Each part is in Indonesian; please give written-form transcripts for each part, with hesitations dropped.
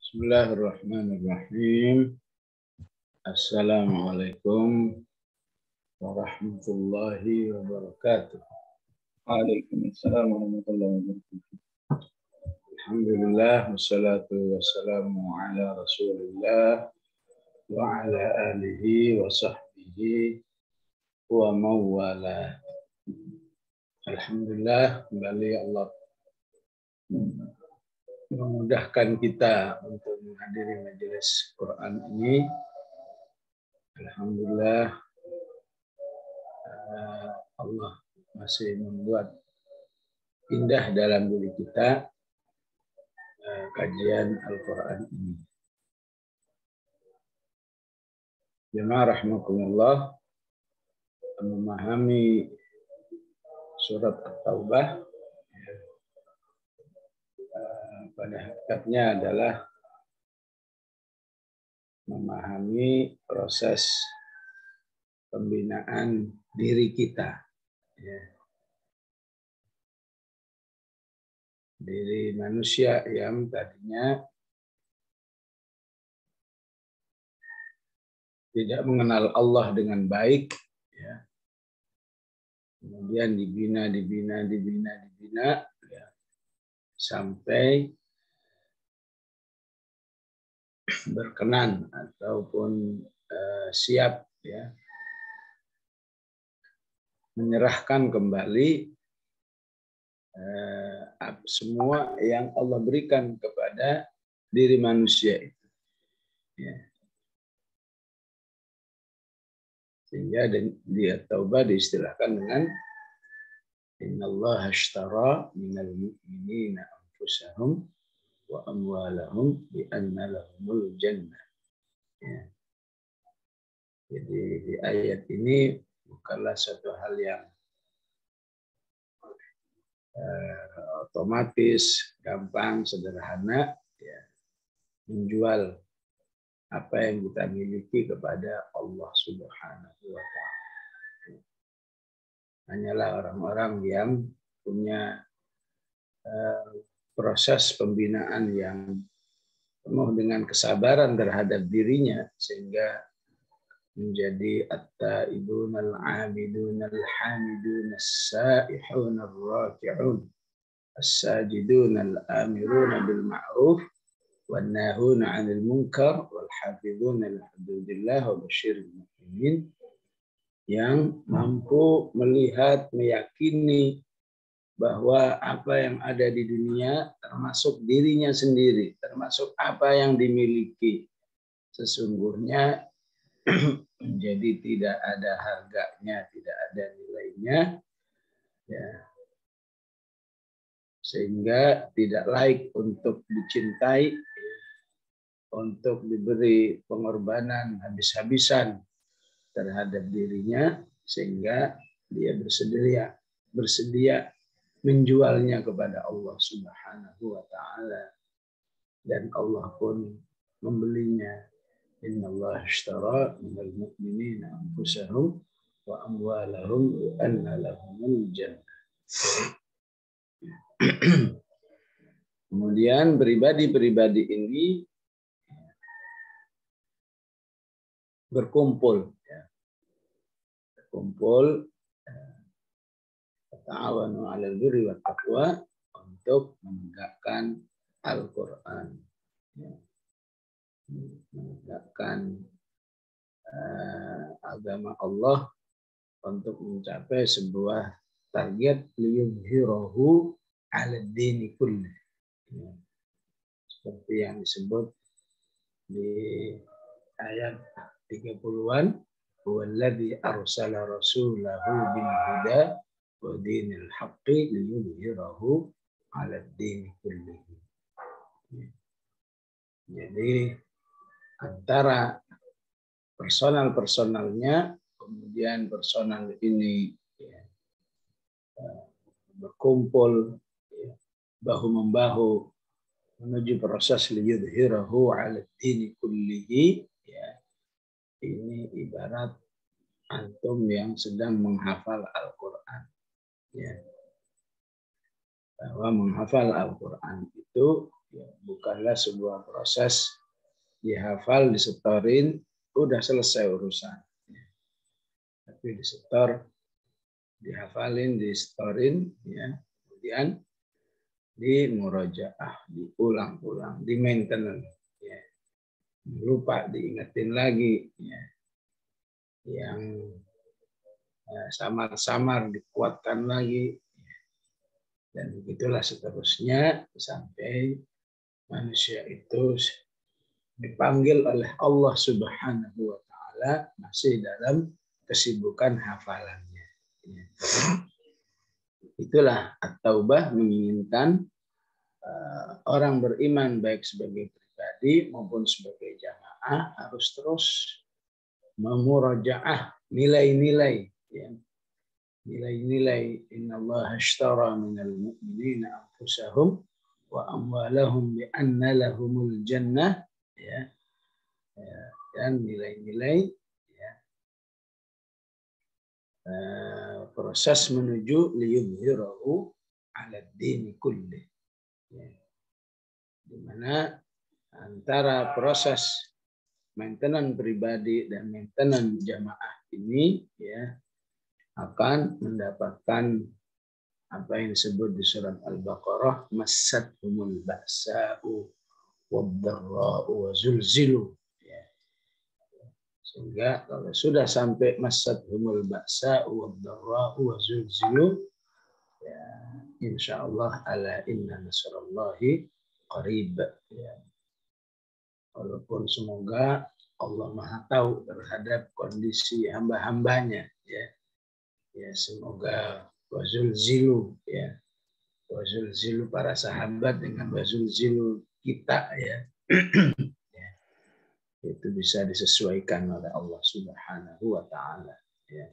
Bismillahirrahmanirrahim. Assalamualaikum warahmatullahi wabarakatuh. Waalaikumsalam warahmatullahi wabarakatuh. Alhamdulillah wassalatu wassalamu ala Rasulillah wa ala alihi wa sahbihi wa mawala. Alhamdulillah, kembali Allah memudahkan kita untuk menghadiri majelis Quran ini. Alhamdulillah, Allah masih membuat indah dalam diri kita kajian Al-Quran ini. Jemaah rahimakumullah, memahami surat At-Taubah pada hakikatnya adalah memahami proses pembinaan diri kita, ya. Diri manusia yang tadinya tidak mengenal Allah dengan baik, ya. Kemudian dibina, ya. Sampai berkenan ataupun siap, ya, menyerahkan kembali semua yang Allah berikan kepada diri manusia itu, ya. Sehingga di At-Taubah diistilahkan dengan innallaha ashtara minal mu'minina anfusahum wa amwalahum bi anna lahumul jannah. Ya. Jadi di ayat ini bukanlah suatu hal yang otomatis, gampang, sederhana, ya, menjual apa yang kita miliki kepada Allah Subhanahu wa Ta'ala. Hanyalah orang-orang yang punya proses pembinaan yang penuh dengan kesabaran terhadap dirinya sehingga menjadi at-taibun al-abidun al-hamidun as-saihun ar-raki'un as-sajidun al-amirun bil ma'ruf wan nahun 'anil munkar wal hafizun li hududillah wa basyiril mu'minin, yang mampu melihat, meyakini bahwa apa yang ada di dunia termasuk dirinya sendiri, termasuk apa yang dimiliki, sesungguhnya menjadi tidak ada harganya, tidak ada nilainya, ya, sehingga tidak layak untuk dicintai, untuk diberi pengorbanan habis-habisan terhadap dirinya, sehingga dia bersedia menjualnya kepada Allah Subhanahu wa Ta'ala, dan Allah pun membelinya. Innallaha ashtara minal mu'minina anfusahum wa amwalahum bi anna lahumul jannah. Kemudian pribadi-pribadi ini berkumpul, ya. Berkumpul ta'awanu 'alal birri wat taqwa untuk menegakkan Al-Qur'an, ya. Menegakkan agama Allah untuk mencapai sebuah target liyudhhirahu 'alad dini kulli, ya. Seperti yang disebut di ayat 30-an, huwallazi arsala rasulahu bil huda wa dinil haqqi liyudhhirahu 'alad dini kullihi. Jadi antara personalnya, kemudian personal ini, ya, berkumpul, ya, bahu-membahu menuju proses liyudhhirahu 'alad dini kullihi, ya. Ini ibarat antum yang sedang menghafal Al-Quran, ya. Bahwa menghafal Al-Quran itu, ya, bukan bukanlah sebuah proses dihafal, disetorin, udah selesai urusan. Tapi disetor, dihafalin, disetorin, ya, kemudian di murojaah, diulang-ulang, di maintenance, ya. Lupa diingetin lagi, ya. Yang samar-samar dikuatkan lagi, ya. Dan begitulah seterusnya sampai manusia itu dipanggil oleh Allah Subhanahu wa Ta'ala masih dalam kesibukan hafalannya. Itulah at-taubah, menginginkan orang beriman baik sebagai pribadi maupun sebagai jamaah harus terus memurajaah nilai-nilai, ya. Nilai-nilai innallaha ashtara minal mu'minina anfusahum wa amwalahum bi anna lahumul jannah, ya. Dan nilai-nilai, ya, proses menuju liyudhhirahu 'ala ad-din kulli, ya. Di mana antara proses maintenance pribadi dan maintenance jamaah ini, ya, akan mendapatkan apa yang disebut di surat Al-Baqarah, massathumul ba'sa'u wad-dharra'u wa zulzilu, ya. Sehingga kalau sudah sampai massathumul ba'sa'u wad-dharra'u wa zulzilu, ya, insyaallah ala inna nasrallahi qarib, ya. Walaupun semoga Allah Maha tahu terhadap kondisi hamba-hambanya, ya. Ya, semoga wazulzilu, ya, wazulzilu para sahabat dengan wazulzilu kita, ya. Ya, itu bisa disesuaikan oleh Allah Subhanahu wa Ta'ala, ya.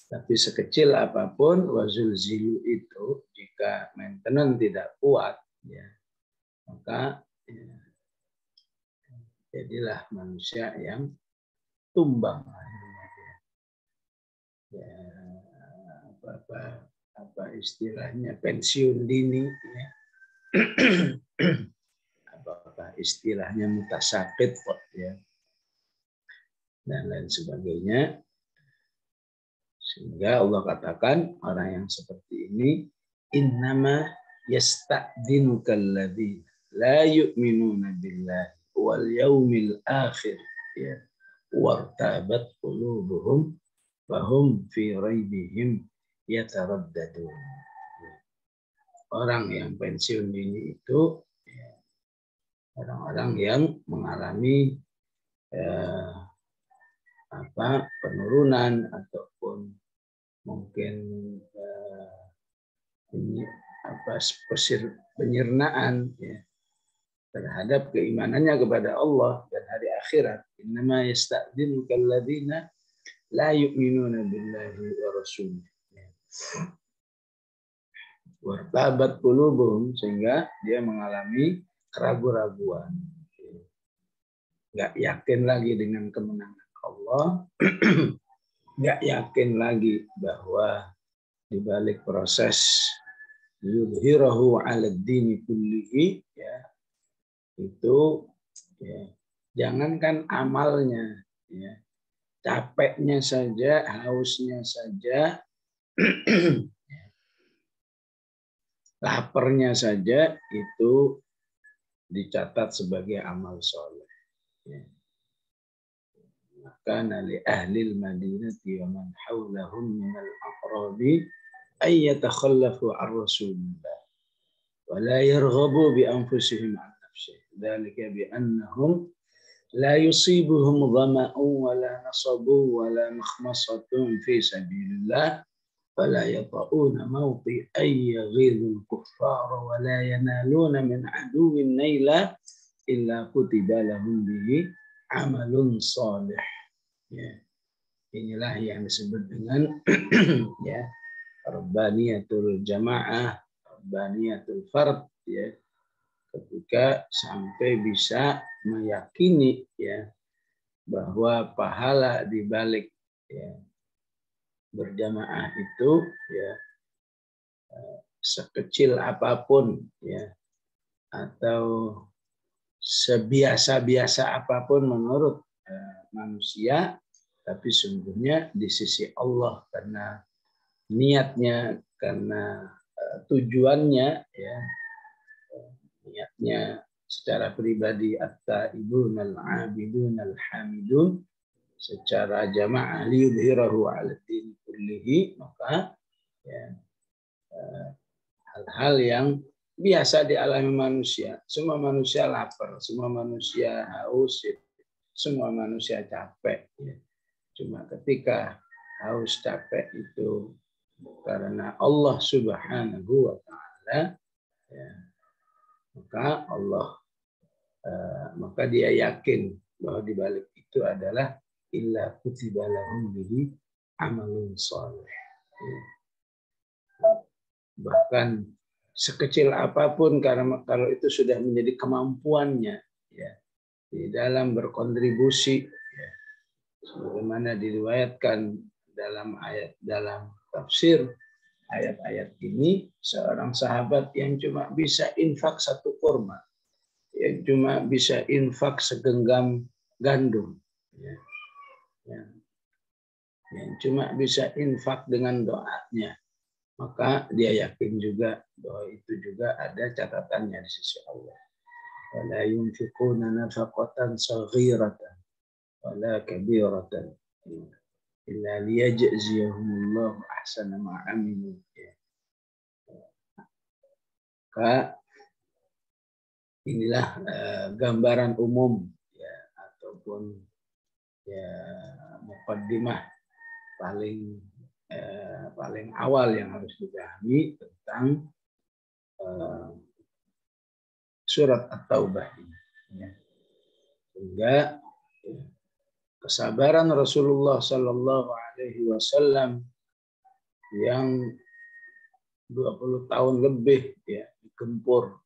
Tapi sekecil apapun wazulzilu itu, jika maintenance tidak kuat, ya, maka, ya, jadilah manusia yang tumbang. Ya, apa istilahnya, pensiun dini, ya. Apakah istilahnya mutasakit, ya, dan lain sebagainya. Sehingga Allah katakan orang yang seperti ini innama yasta'dinukal ladzina la yu'minuna billahi wal yaumil akhir, ya, wartabat qulubuhum fahum fi raibihim yataraddadun. Orang yang pensiun dini itu, ya, orang-orang yang mengalami penurunan ataupun mungkin penyirnaan, ya, terhadap keimanannya kepada Allah dan hari akhirat. Innama yasta'dinukal ladzina la yu'minuna billahi wa rasulih. Wartabat qulubuhum, sehingga dia mengalami keraguan-raguan. Enggak yakin lagi dengan kemenangan Allah, enggak yakin lagi bahwa di balik proses yudhhirahu 'ala ad-dini kullihi, ya, itu, ya, jangankan amalnya, ya, capeknya saja, hausnya saja, laparnya saja itu dicatat sebagai amal soleh. Ya. Maka li ahli al-Madinati wa man hawlahum min al-aqrabi ay yatakhallafu an Rasulillah wa la yarghabu bi anfusihim an nafsihi. Dzalika bi annahum la yusibuhum dhama'un wa la nasabun wa la makhmasatun fi sabilillah فلا يطؤون موطئا يغيظ الكفار ولا ينالون من عدو نيلا إلا كتب لهم به عمل صالح. Ya. Inilah yang disebut dengan ya, rabbaniyatul jamaah, rabbaniyatul fard, ya. Ketika sampai bisa meyakini, ya, bahwa pahala di balik, ya, berjamaah itu, ya, sekecil apapun, ya, atau sebiasa-biasa apapun menurut manusia, tapi sungguhnya di sisi Allah karena niatnya, karena tujuannya, ya, niatnya secara pribadi at-taibun al-abidun al-hamidun secara jamaah liyudhirahu 'ala din kullihi, maka ya, hal-hal yang biasa dialami manusia. Semua manusia lapar, semua manusia haus, semua manusia capek. Ya. Cuma ketika haus capek itu karena Allah Subhanahu wa Ta'ala, ya, maka dia yakin bahwa di balik itu adalah illa kutiba lahum bihi amalun shalih. Bahkan sekecil apapun, karena kalau itu sudah menjadi kemampuannya, ya, di dalam berkontribusi, ya, sebagaimana diriwayatkan dalam tafsir ayat-ayat ini, seorang sahabat yang cuma bisa infak 1 kurma, yang cuma bisa infak segenggam gandum, ya, yang cuma bisa infak dengan doanya, maka dia yakin juga bahwa itu juga ada catatannya di sisi Allah. Wala yunfiquna nafaqatan saghiratan wala kabiratan illa liyajziyahumullahu ahsana ma 'amilu. Maka inilah gambaran umum, ya, ataupun ya muqaddimah paling awal yang harus dipahami tentang surat At-Taubah ini. Ya. Sehingga kesabaran Rasulullah Sallallahu Alaihi Wasallam yang 20 tahun lebih, ya, digempur,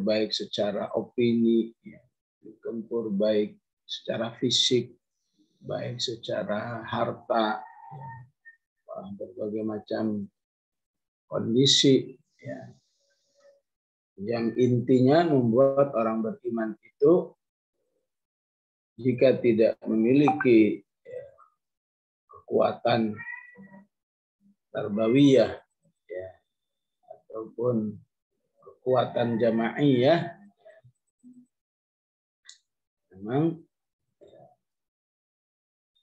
baik secara opini, ya, digempur baik secara fisik, baik secara harta, ya, berbagai macam kondisi, ya, yang intinya membuat orang beriman itu jika tidak memiliki, ya, kekuatan tarbawiyah, ya, ataupun kekuatan jamaiyah, memang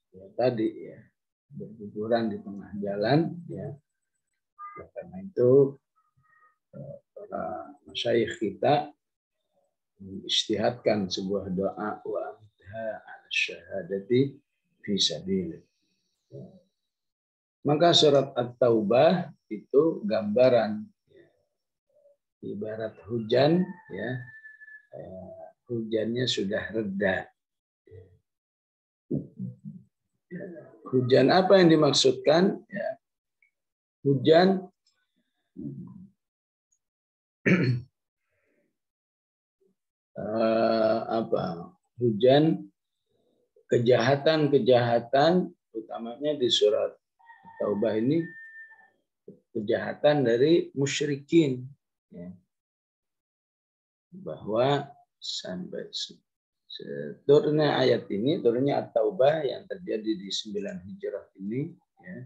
ya tadi, ya, berguguran di tengah jalan, ya. Karena itu para masyayikh kita mengisytihadkan sebuah doa wa amtha ala syahadati fi sabilillah. Maka surat At-Taubah itu gambaran, ya, ibarat hujan, ya, hujannya sudah reda. Hujan apa yang dimaksudkan? Ya, hujan hujan kejahatan, utamanya di surat Taubah ini kejahatan dari musyrikin, ya. Bahwa sampai turunnya ayat ini, turunnya At-Taubah yang terjadi di 9 Hijrah ini, ya,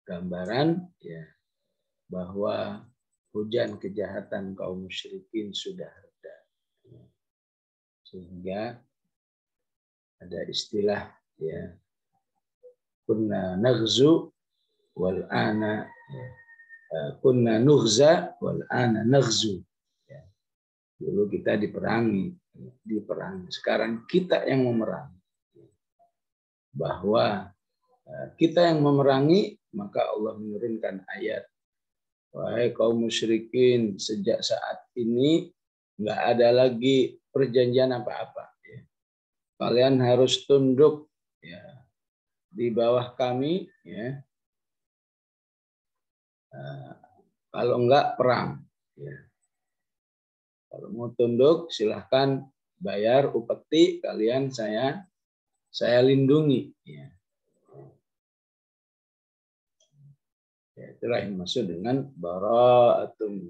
gambaran, ya, bahwa hujan kejahatan kaum musyrikin sudah reda, ya. Sehingga ada istilah, ya, kunna naghzu wal ana, ya, kunna nughza wal ana naghzu. Ya. Dulu kita diperangi, sekarang kita yang memerangi. Bahwa kita yang memerangi, maka Allah menurunkan ayat, wahai kaum musyrikin, sejak saat ini nggak ada lagi perjanjian apa-apa. Ya. Kalian harus tunduk, ya, di bawah kami, ya. Kalau enggak perang, ya. Kalau mau tunduk silahkan bayar upeti, kalian saya lindungi, ya. Ya, itulah yang maksud dengan bara'atum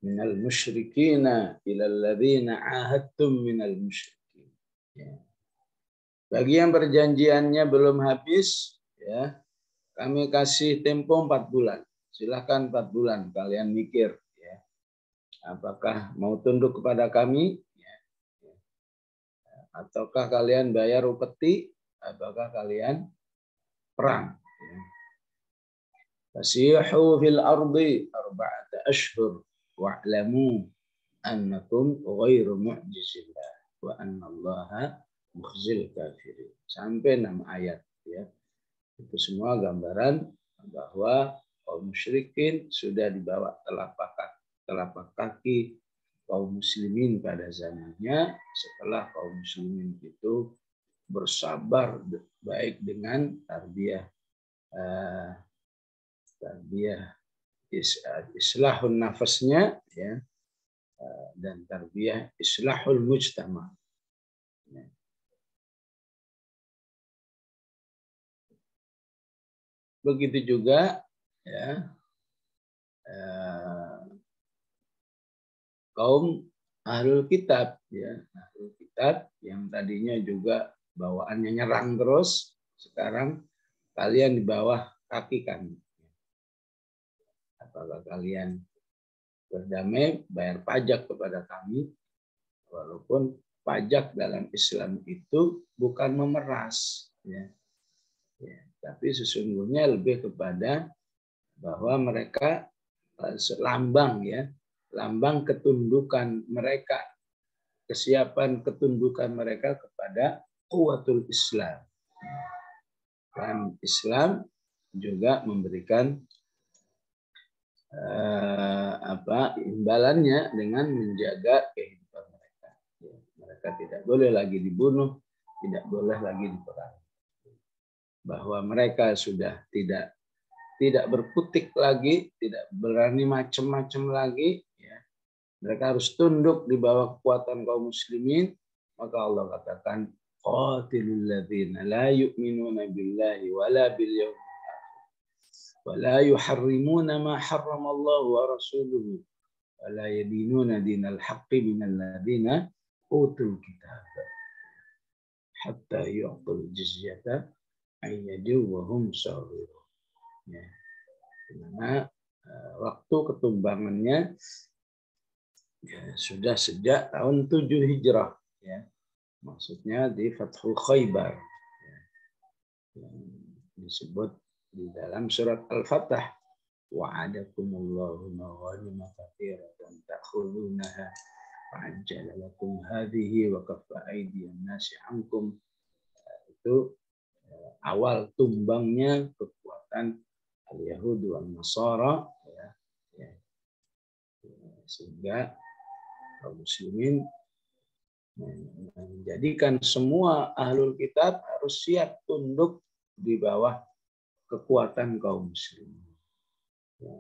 minal musyrikina ilal ladzina ahadtum minal musyrikin. Ya. Bagi yang perjanjiannya belum habis, ya, kami kasih tempo 4 bulan. Silahkan 4 bulan kalian mikir, ya, apakah mau tunduk kepada kami, ya, ataukah kalian bayar upeti, ataukah kalian perang. Ya. Fasihu fil ardi arba'ata ashhur wa'lamu annakum ghairu mu'jizillah wa annallaha mukhzil kafirin. Sampai 6 ayat, ya. Itu semua gambaran bahwa kaum musyrikin sudah dibawa telapak kaki kaum muslimin pada zamannya setelah kaum muslimin itu bersabar baik dengan tarbiyah islahun nafasnya, ya, dan tarbiyah islahul mujtama. Begitu juga, ya, kaum ahlul kitab, ya, ahlul kitab yang tadinya juga bawaannya nyerang terus, sekarang kalian di bawah kaki kami. Apakah kalian berdamai, bayar pajak kepada kami, walaupun pajak dalam Islam itu bukan memeras, ya. Ya, tapi sesungguhnya lebih kepada bahwa mereka lambang, ya, lambang ketundukan mereka, kesiapan ketundukan mereka kepada quwwatul Islam. Dan Islam juga memberikan imbalannya dengan menjaga kehidupan mereka. Ya, mereka tidak boleh lagi dibunuh, tidak boleh lagi diperangi. Bahwa mereka sudah tidak berkutik lagi, tidak berani macam-macam lagi, ya. Mereka harus tunduk di bawah kekuatan kaum muslimin. Maka Allah katakan, qatilul ladzina la yu'minuna billahi wala bil yawmil ولا يحرمون ما حرم الله ورسوله ولا يدينون دين الحق من الذين أوتوا الكتاب حتى يعطوا الجزية عن يد وهم صاغرون. Ya. Karena waktu ketumbangannya, ya, sudah sejak tahun 7 Hijrah, ya. Maksudnya di Fathul Khaybar, ya, yang disebut di dalam surat Al-Fatah, wa'adakumullahu maghanima katsiratan ta'khudunaha fa'ajjala lakum hadhihi wa kaffa aydiyan nasi 'ankum. Itu awal tumbangnya kekuatan al-Yahud wal Nasara, ya, ya. Sehingga kaum muslimin menjadikan semua ahlul kitab harus siap tunduk di bawah kekuatan kaum muslimin. Ya.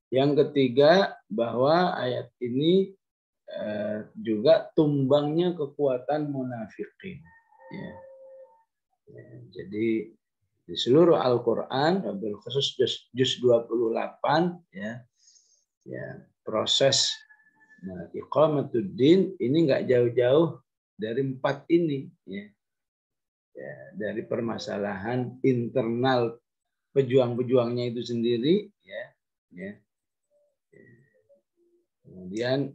Yang ketiga, bahwa ayat ini juga tumbangnya kekuatan munafikin. Ya. Ya, jadi di seluruh Al-Quran, wabil khusus juz 28, ya, ya, proses iqamatuddin ini nggak jauh-jauh dari 4 ini, ya. Ya, dari permasalahan internal pejuang-pejuangnya itu sendiri, ya, ya. Kemudian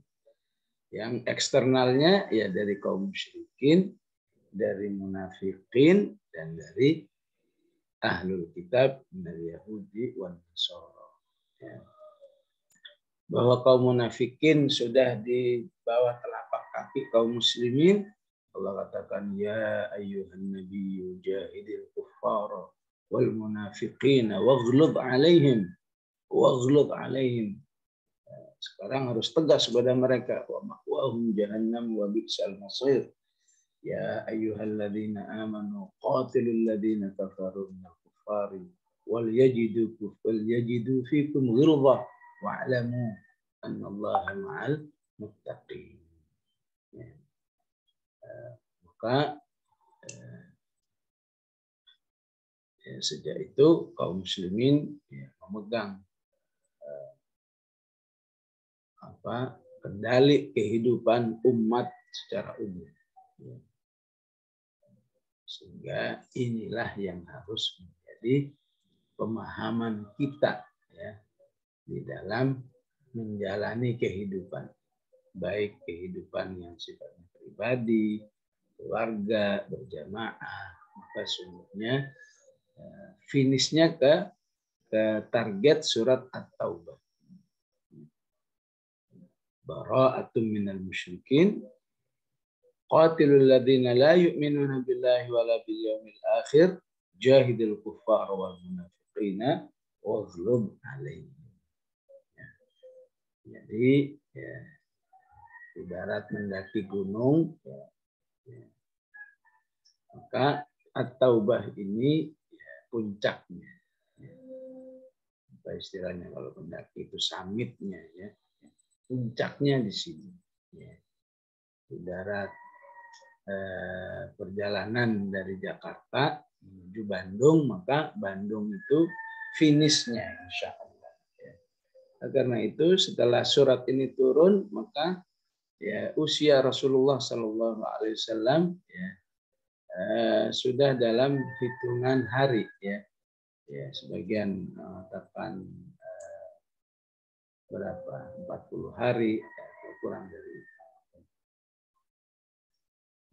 yang eksternalnya, ya, dari kaum musyrikin, dari munafikin, dan dari ahlul kitab dari Yahudi wan Nasara. Ya. Bahwa kaum munafikin sudah di bawah telapak kaki kaum muslimin, Allah katakan, ya ayyuhan nabiyyu jahidil kuffara wal munafiqin waghlub alaihim. Sekarang harus tegas kepada mereka, wa ma'wahum jahannam wa bi'sal masir. Ya ayyuhalladzina amanu qatilul ladzina kafaru minal kuffari wal yajidu fikum ghilzah wa'lamu annallaha ma'al muttaqin. Ya. Maka ya, sejak itu kaum muslimin, ya, memegang kendali kehidupan umat secara umum. Sehingga inilah yang harus menjadi pemahaman kita ya di dalam menjalani kehidupan, baik kehidupan yang sifatnya pribadi, keluarga, berjamaah, maka sungguhnya finishnya ke target surat At-Taubah. Bara'atun minal musyrikin qatilul ladzina la yu'minuna billahi wala bil yaumil akhir jahidil kuffar wal munafiqina waghlub alaihim. Jadi ya, ibarat mendaki gunung maka At-Taubah ini ya, puncaknya. Apa istilahnya kalau mendaki itu summitnya ya. Puncaknya di sini. Ya. Ibarat perjalanan dari Jakarta menuju Bandung, maka Bandung itu finishnya insya Allah. Ya. Karena itu setelah surat ini turun, maka ya usia Rasulullah SAW ya, sudah dalam hitungan hari ya. Ya sebagian mengatakan berapa 40 hari atau kurang dari itu.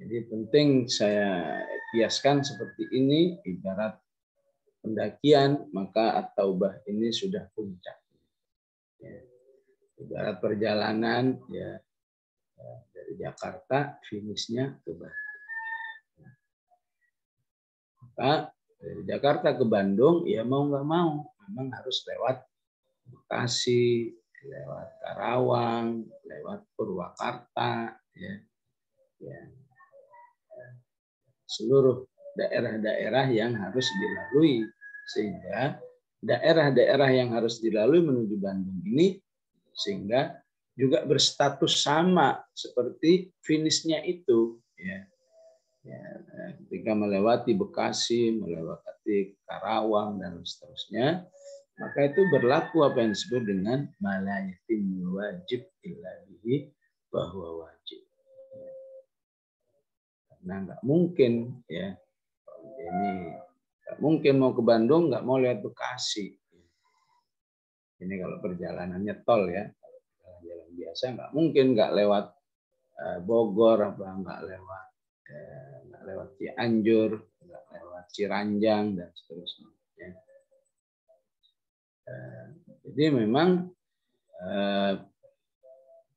Jadi penting saya kiaskan seperti ini, ibarat pendakian maka At-Taubah ini sudah puncak. Ya. Ibarat perjalanan ya dari Jakarta finishnya ke Bandung. Maka dari Jakarta ke Bandung ya mau nggak mau memang harus lewat Bekasi, lewat Karawang, lewat Purwakarta, ya. Seluruh daerah-daerah yang harus dilalui, sehingga daerah-daerah yang harus dilalui menuju Bandung ini sehingga juga berstatus sama seperti finishnya itu, ya. Ketika melewati Bekasi, melewati Karawang dan seterusnya, maka itu berlaku apa yang disebut dengan malayatimul wajib illa bihi bahwa wajib. Karena nggak mungkin ya ini nggak mungkin mau ke Bandung nggak mau lewat Bekasi. Ini kalau perjalanannya tol ya, jalan biasa nggak mungkin nggak lewat Bogor apa nggak lewat Cianjur, nggak lewat Ciranjang dan seterusnya. Jadi memang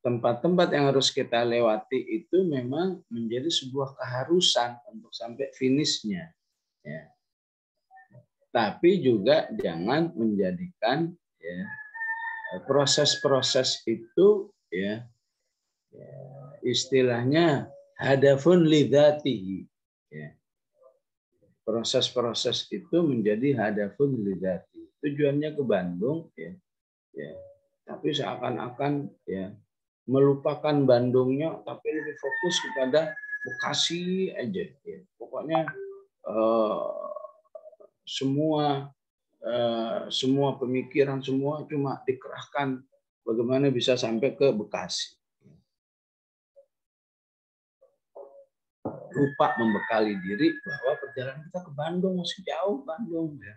tempat-tempat yang harus kita lewati itu memang menjadi sebuah keharusan untuk sampai finishnya. Ya. Tapi juga jangan menjadikan ya, proses-proses itu ya, istilahnya hadafun lidzatihi. Ya. Proses-proses itu menjadi hadafun lidzatihi. Tujuannya ke Bandung ya. Tapi seakan-akan ya melupakan Bandungnya, tapi lebih fokus kepada Bekasi aja. Ya. Pokoknya semua pemikiran semua cuma dikerahkan bagaimana bisa sampai ke Bekasi. Lupa membekali diri bahwa perjalanan kita ke Bandung masih jauh Bandung ya.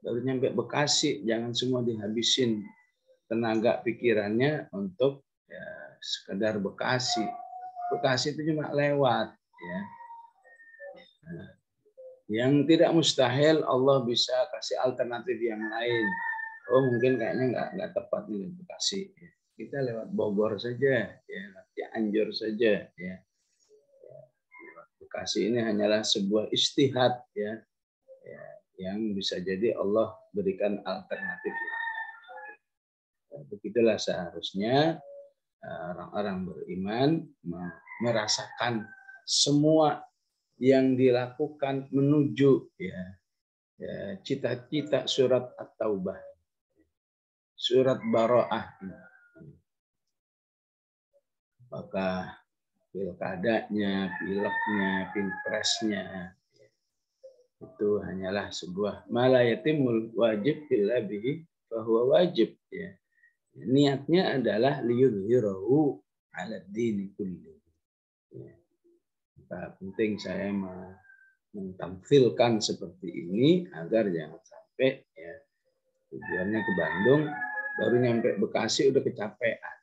Baru nyampe Bekasi, jangan semua dihabisin tenaga pikirannya untuk ya, sekedar Bekasi. Bekasi itu cuma lewat ya. Nah, yang tidak mustahil Allah bisa kasih alternatif yang lain. Oh mungkin kayaknya nggak tepat nih Bekasi. Ya. Kita lewat Bogor saja, ya, Cianjur saja. Ya. Bekasi ini hanyalah sebuah istihad ya. Yang bisa jadi Allah berikan alternatif. Begitulah seharusnya orang-orang beriman merasakan semua yang dilakukan menuju ya cita-cita surat At-Taubah, surat Bara'ah. Apakah pilkadanya, pileknya, pilpresnya, itu hanyalah sebuah malayatimul wajib illa bihi bahwa wajib ya. Niatnya adalah liyudhhirahu 'ala dini kulli. Ya. Penting saya mentamfilkan seperti ini agar jangan sampai ya tujuannya ke Bandung, baru nyampe Bekasi udah kecapean.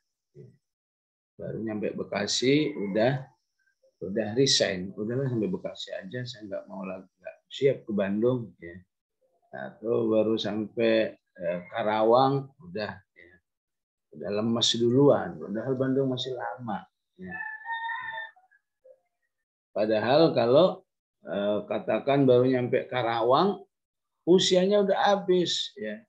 Baru nyampe Bekasi udah resign, udahlah sampai Bekasi aja, saya nggak mau lagi, nggak siap ke Bandung ya. Atau baru sampai Karawang udah lemas duluan, padahal Bandung masih lama. Ya. Padahal kalau katakan baru nyampe Karawang, usianya udah habis ya.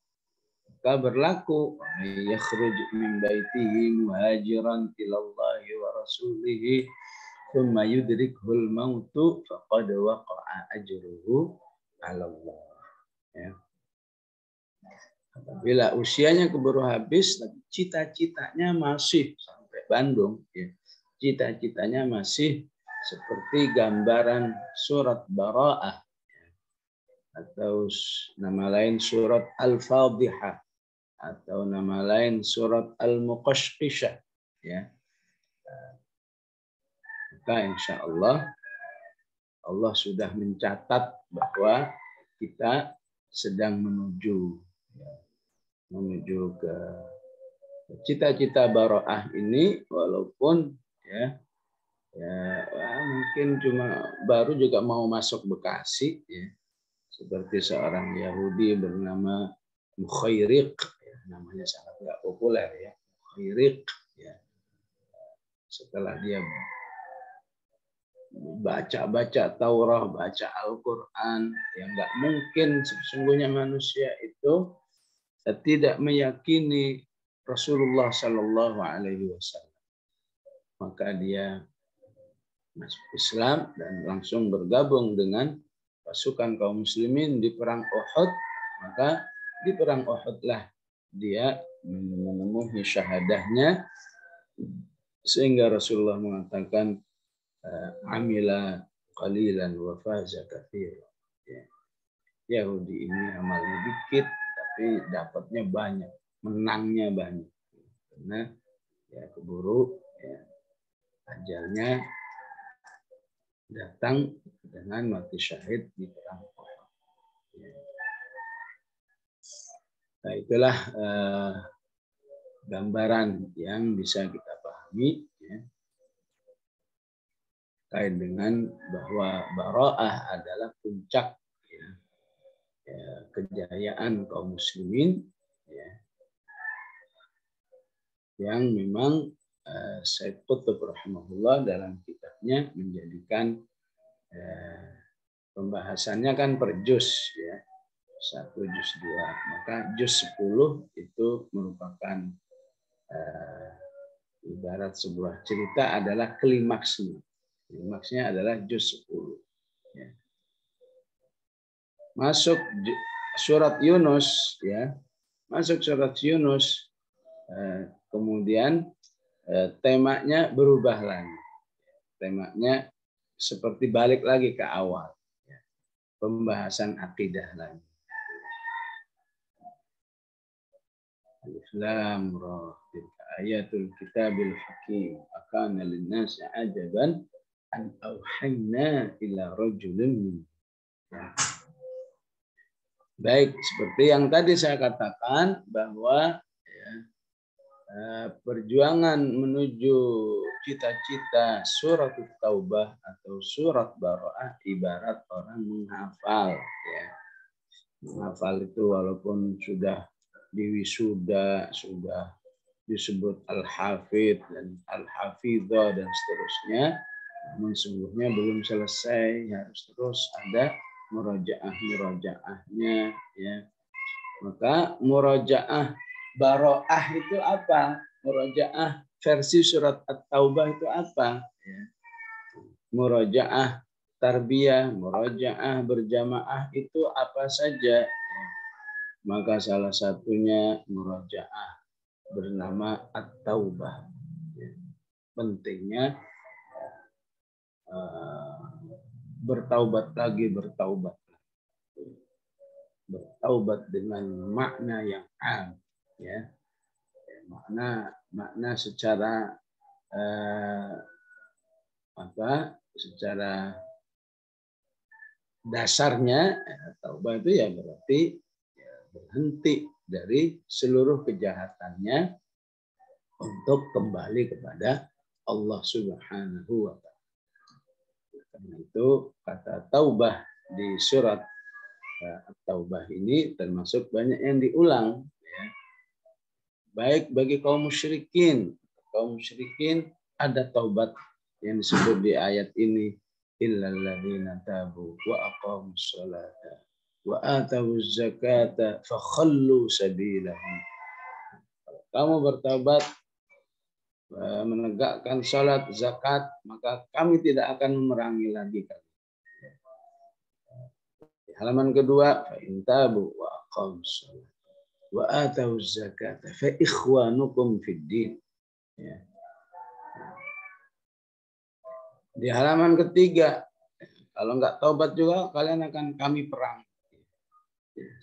Maka berlaku yakhruj min baitihi muhajiran ilallahi wa rasulihi thumma yudrikhul mautu faqad waqa'a ajruhu 'ala Allah. Ya. Apabila usianya keburu habis, tapi cita-citanya masih sampai Bandung, ya. Cita-citanya masih seperti gambaran surat Bara'ah atau nama lain surat Al-Fadhihah atau nama lain surat Al-Muqashqishah, ya. Maka insya Allah sudah mencatat bahwa kita sedang menuju ke cita-cita Bara'ah ini, walaupun ya mungkin cuma baru juga mau masuk Bekasi, ya. Seperti seorang Yahudi bernama Mukhairiq, ya, namanya sangat nggak populer ya, Mukhairiq, ya. Setelah dia baca Taurat, baca Al-Quran, yang nggak mungkin sesungguhnya manusia itu tidak meyakini Rasulullah Shallallahu Alaihi Wasallam. Maka dia masuk Islam dan langsung bergabung dengan pasukan kaum muslimin di perang Uhud. Maka di perang Uhud lah dia memenuhi syahadahnya, sehingga Rasulullah mengatakan amila qalilan wa faza katsira. Yahudi ini amalnya dikit tapi dapatnya banyak, menangnya banyak, karena ya keburu ya, ajalnya datang dengan mati syahid di perang Uhud. Ya. Nah, itulah gambaran yang bisa kita pahami ya, terkait dengan bahwa Bara'ah adalah puncak ya, kejayaan kaum muslimin ya, yang memang Said Qutb rahimahullah dalam kitabnya menjadikan pembahasannya kan per juz ya, 1 juz 2, maka juz 10 itu merupakan ibarat sebuah cerita adalah klimaksnya. Klimaksnya adalah juz 10 ya. Masuk surat Yunus ya, masuk surat Yunus kemudian temanya berubah lagi. Temanya seperti balik lagi ke awal. Pembahasan akidah lagi. Alif Lam Ra, tilka ayatul kitabil hakim, akana linnasi ajaban an auhayna ila rajulin minhum. Baik, seperti yang tadi saya katakan bahwa ya, perjuangan menuju cita-cita surat Taubah atau surat Bara'ah ibarat orang menghafal. Ya. Menghafal itu walaupun sudah diwisuda, sudah disebut Al-Hafidh dan Al-Hafidhah dan seterusnya, namun sungguhnya belum selesai, harus terus ada murojaahnya ya. Maka murojaah Bara'ah itu apa? Murojaah versi surat At-Taubah itu apa? Ya. Murojaah tarbiyah, murojaah berjamaah itu apa saja? Ya. Maka salah satunya murojaah bernama At-Taubah. Ya. Pentingnya bertaubat lagi, bertaubat dengan makna yang am, ya, makna secara secara dasarnya taubah itu ya berarti berhenti dari seluruh kejahatannya untuk kembali kepada Allah Subhanahu wa Ta'ala. Karena itu kata taubah di surat Taubah ini termasuk banyak yang diulang, ya. Baik bagi kaum musyrikin. Kaum musyrikin ada taubat yang disebut di ayat ini, illal ladzina tabu wa aqamus sholata wa atawuz zakata fakhallu sabilahum. Kalau kamu bertaubat, menegakkan salat, zakat, maka kami tidak akan memerangi lagi kalian. Halaman kedua, fa in tabu wa aqamus shalah wa atawuz zakata fa ikhwanukum fid din. Ya. Di halaman ketiga, kalau enggak taubat juga kalian akan kami perang.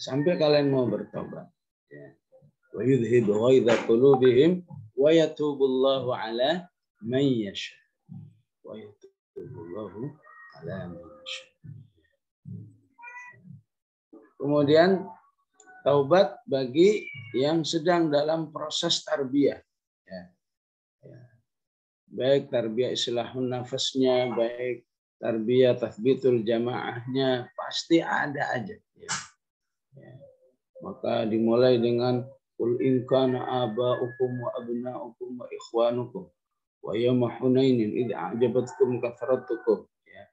Sampai kalian mau bertobat. Ya. Wa yudhibu ghaidha qulubihim wa yatubullahu ala man yasha. Wa yatubullahu ala man yasha. Kemudian taubat bagi yang sedang dalam proses tarbiyah. Ya. Ya. Baik tarbiyah islahun nafasnya, baik tarbiyah tathbitul jamaahnya, pasti ada aja. Ya. Ya. Maka dimulai dengan qul in kana aba'ukum wa abna'ukum wa ikhwanukum wa yawma hunainin idh a'jabatkum kathratukum. Ya.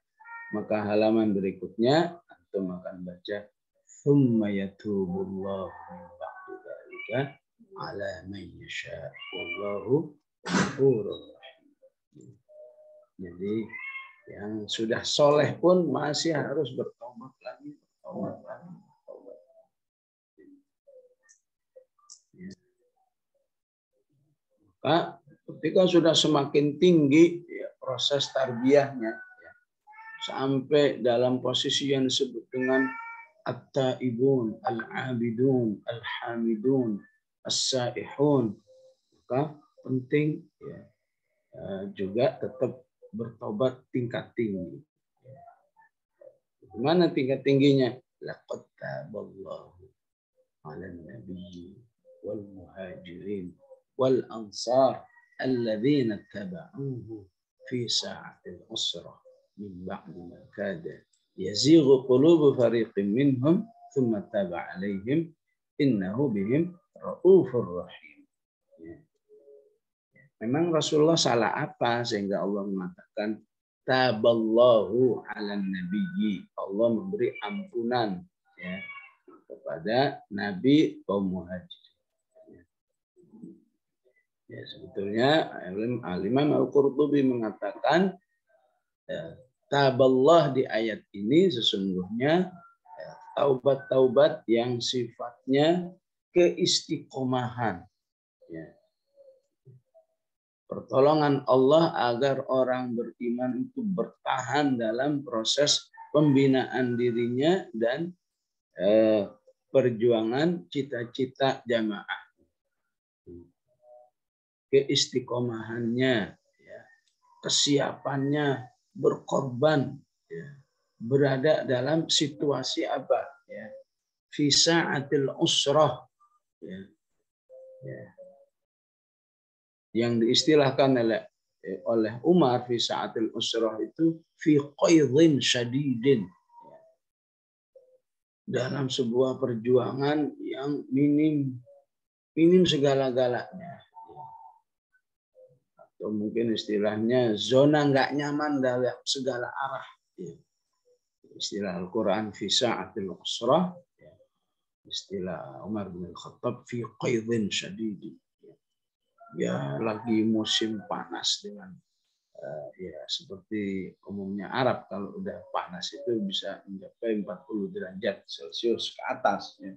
Maka halaman berikutnya antum akan baca thumma yatubullahu min ba'di dzalika ala man yasha wallahu ghafurur rahim. Jadi yang sudah soleh pun masih harus bertobat lagi, bertobat lagi, bertobat. Ya. Maka ketika sudah semakin tinggi ya, proses tarbiyahnya ya, sampai dalam posisi yang disebut dengan at-taibun, al-abidun, al-hamidun, as-saihun, maka penting ya, juga tetap bertobat tingkat tinggi. Bagaimana tingkat tingginya? Laqad taballahu 'alan nabiyyi wal muhajirin wal ansar alladzina tabauhu fi sa'atil usrah min ba'di ma kada yazighu qulubu fariqin minhum thumma taba 'alaihim innahu bihim raufur rahim. Memang Rasulullah salah apa sehingga Allah mengatakan taballahu 'alan nabiyyi, Allah memberi ampunan ya, kepada nabi kaum muhajirin. Ya, sebetulnya Imam Al-Qurtubi mengatakan taballah di ayat ini sesungguhnya taubat-taubat yang sifatnya keistiqomahan. Ya. Pertolongan Allah agar orang beriman itu bertahan dalam proses pembinaan dirinya dan perjuangan cita-cita jamaah. Keistiqomahannya, ya, kesiapannya berkorban, ya, berada dalam situasi apa? Ya, fi sa'atil usrah, ya, ya, yang diistilahkan oleh Umar fi sa'atil usrah itu fi qaidhin syadidin, ya, dalam sebuah perjuangan yang minim segala-galanya. Atau mungkin istilahnya zona nggak nyaman dari segala arah. Ya. Istilah Al-Quran fi sa'atil usrah, ya. Istilah Umar bin Khattab fi qaidhin syadidin. Ya lagi musim panas dengan ya seperti umumnya Arab, kalau udah panas itu bisa mencapai 40 derajat Celcius ke atas, ya.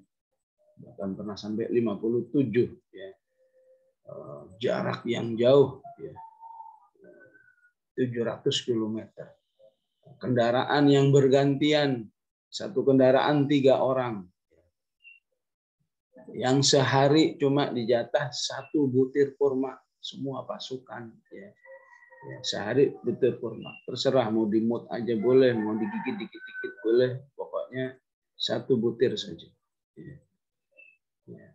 Bahkan pernah sampai 57, ya. Jarak yang jauh, ya, 700 km. Kendaraan yang bergantian, satu kendaraan 3 orang. Yang sehari cuma dijatah 1 butir kurma semua pasukan. Ya. Ya, sehari butir kurma. Terserah mau dimut aja boleh, mau digigit dikit-dikit boleh. Pokoknya 1 butir saja. Ya. Ya.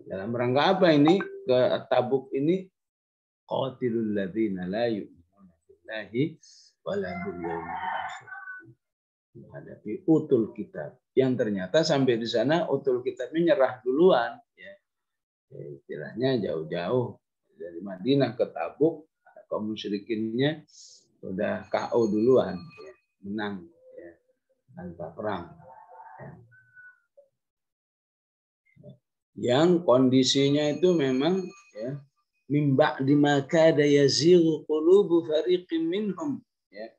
Dalam rangka apa ini? Ke Tabuk ini qatilul ladzina la yu'minuna billahi wala bil yaumil akhir. Menghadapi utul kitab yang ternyata sampai di sana utul kitabnya nyerah duluan, ya. Istilahnya jauh-jauh dari Madinah ke Tabuk, kaum musyrikinnya sudah KO duluan, ya. Menang, ya. Tanpa perang, ya. Yang kondisinya itu memang, ya, mimba di maka yazighu qulubu fariqin minhum, ya.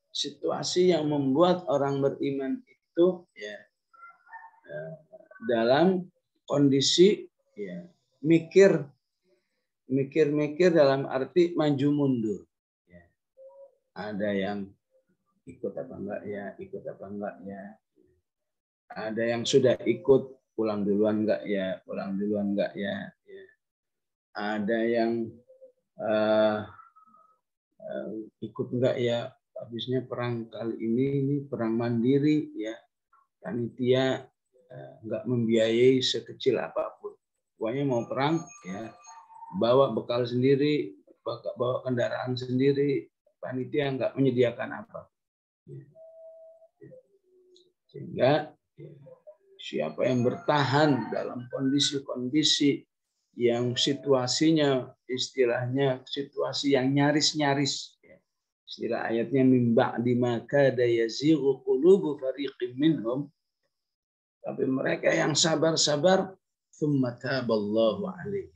Situasi yang membuat orang beriman itu, ya, dalam kondisi, ya, mikir dalam arti maju mundur, ya. Ada yang ikut apa enggak ya, ada yang sudah ikut pulang duluan enggak ya, ya. Ada yang ikut enggak ya, habisnya perang kali ini perang mandiri, ya. Panitia enggak membiayai sekecil apapun. Pokoknya mau perang, ya, bawa bekal sendiri, bawa kendaraan sendiri, panitia enggak menyediakan apa. Sehingga, ya, siapa yang bertahan dalam kondisi-kondisi yang situasinya istilahnya situasi yang nyaris-nyaris, ya. Istilah ayatnya mimba di maka yazighu qulubu fariqin minhum, tapi mereka yang sabar-sabar, tsumma taballahu alaihi,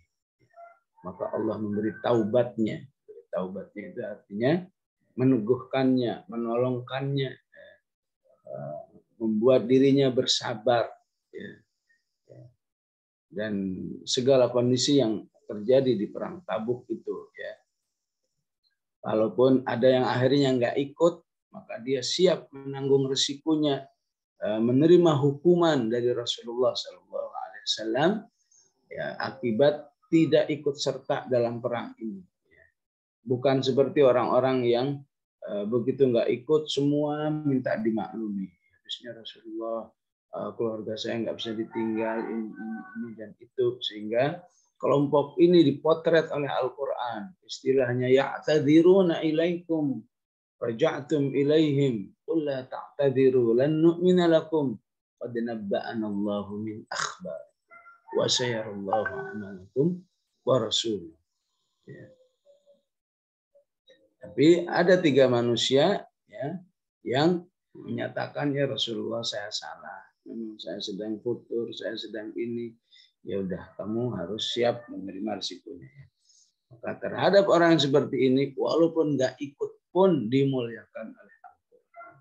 maka Allah memberi taubatnya. Taubatnya itu artinya meneguhkannya, menolongkannya, membuat dirinya bersabar, ya. Dan segala kondisi yang terjadi di perang Tabuk itu, ya. Walaupun ada yang akhirnya nggak ikut, maka dia siap menanggung risikonya, menerima hukuman dari Rasulullah SAW, ya, akibat tidak ikut serta dalam perang ini. Bukan seperti orang-orang yang begitu nggak ikut semua minta dimaklumi. Habisnya Rasulullah, keluarga saya nggak bisa ditinggal ini dan itu, sehingga kelompok ini dipotret oleh Al-Quran. Istilahnya ya'tadziruna ilaikum raja'tum ilaihim qul la ta'tadziru lan nu'mina lakum qad nabba'ana Allahu min akhbar wa sayarallahu amalakum wa rasuluh. Ya. Tapi ada 3 manusia, ya, yang menyatakan, ya Rasulullah saya salah, saya sedang futur, saya sedang ini, ya udah kamu harus siap menerima risikonya, ya. Maka terhadap orang yang seperti ini, walaupun nggak ikut pun dimuliakan oleh Al-Quran.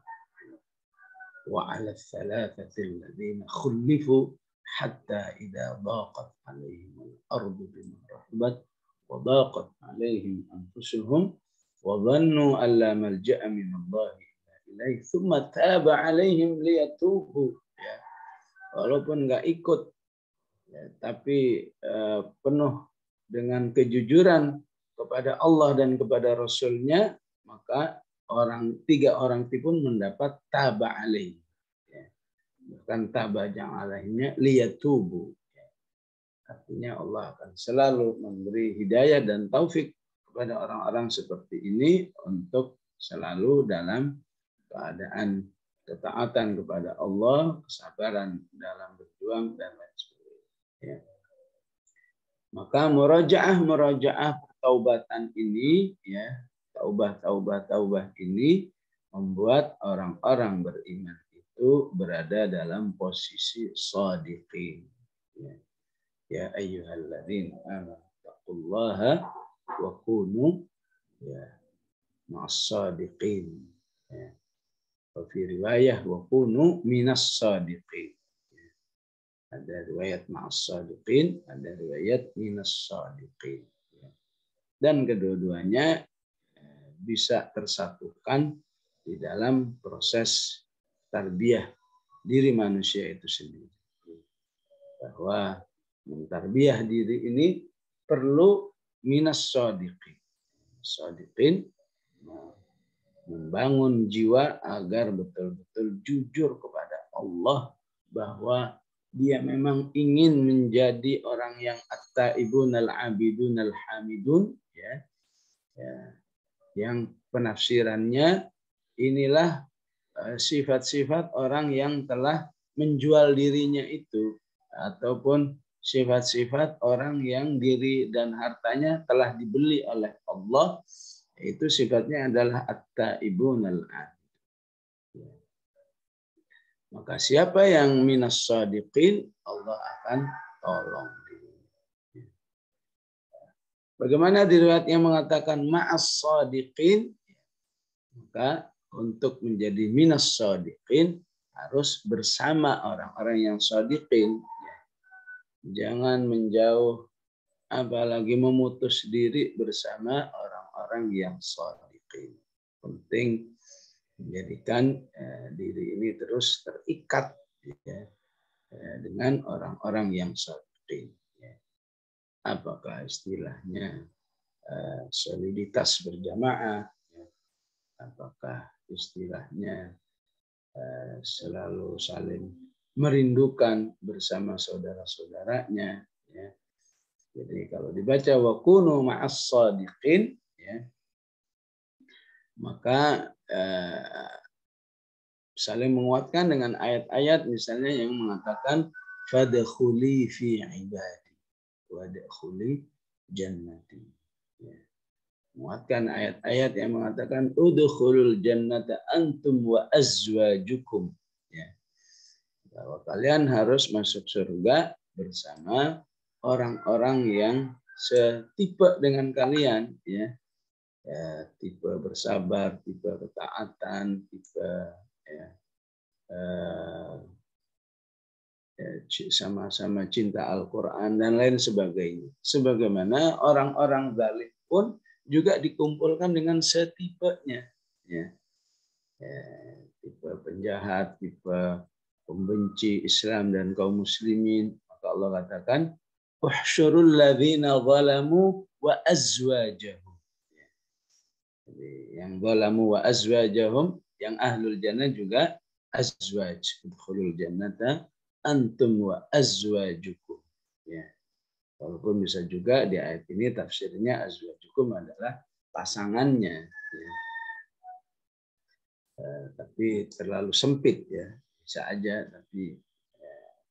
Wa 'ala tsalatsati alladziina khullifu hatta idza dhaqat 'alaihim al-ardu bima rahabat wa dhaqat 'alaihim anfusuhum wa dhannu an la malja'a min Allah illa ilaihi tsumma taba 'alaihim liyatubu, ya. Walaupun nggak ikut, ya, tapi penuh dengan kejujuran kepada Allah dan kepada Rasul-Nya, maka 3 orang itu pun mendapat taba 'alaihim, ya. Bukan taba yang alaihnya liyatubu, ya. Artinya Allah akan selalu memberi hidayah dan taufik kepada orang-orang seperti ini untuk selalu dalam keadaan ketaatan kepada Allah, kesabaran dalam berjuang dan lain sebagainya, ya. Maka murajaah taubatan ini, ya, taubah ini membuat orang-orang beriman itu berada dalam posisi shadiqin, ya. Ya ayyuhalladzina amanu taqullaha wa kunu, ya, ma'as shadiqin, ya. Fi riwayah wa kunu minas shadiqin. Ada riwayat ma'as shadiqin, ada riwayat minas shadiqin. Dan kedua-duanya bisa tersatukan di dalam proses tarbiyah diri manusia itu sendiri. bahwa mentarbiyah diri ini perlu minas shadiqin. Shadiqin membangun jiwa agar betul-betul jujur kepada Allah bahwa dia memang ingin menjadi orang yang at-taibun al-abidun al-hamidun, ya, yang penafsirannya inilah sifat-sifat orang yang telah menjual dirinya itu, ataupun sifat-sifat orang yang diri dan hartanya telah dibeli oleh Allah, itu sifatnya adalah at-taibun al-abidun. Maka siapa yang minas shadiqin, Allah akan tolong. Bagaimana diriwayat yang mengatakan ma'as shadiqin, maka untuk menjadi minas shadiqin harus bersama orang-orang yang shadiqin. Jangan menjauh, apalagi memutus diri bersama orang-orang yang shadiqin. Penting menjadikan diri ini terus terikat, ya, dengan orang-orang yang shadiqin. Ya. Apakah istilahnya soliditas berjamaah, ya. Apakah istilahnya selalu saling merindukan bersama saudara-saudaranya. Ya. Jadi kalau dibaca wa kunu ma'as shadiqin, ya, maka saling menguatkan dengan ayat-ayat misalnya yang mengatakan fadkhuli fi ibadi wadkhuli jannati. Ya. Menguatkan ayat-ayat yang mengatakan udkhulul jannata antum wa azwajukum. Ya. Bahwa kalian harus masuk surga bersama orang-orang yang setipe dengan kalian, ya. Ya, tipe bersabar, tipe ketaatan, tipe sama-sama cinta Al-Quran dan lain sebagainya. Sebagaimana orang-orang zalim pun juga dikumpulkan dengan setipenya. Ya. Tipe penjahat, tipe pembenci Islam dan kaum muslimin. Maka Allah katakan, uhsyurul ladzina zalamu wa azwajahum. Jadi, yang zalamu wa azwajahum, yang ahlul jannah juga azwaj. Udkhulul jannata antum wa azwajukum. Ya. Walaupun bisa juga di ayat ini tafsirnya azwajukum adalah pasangannya. Ya. Tapi terlalu sempit, ya. Bisa aja, tapi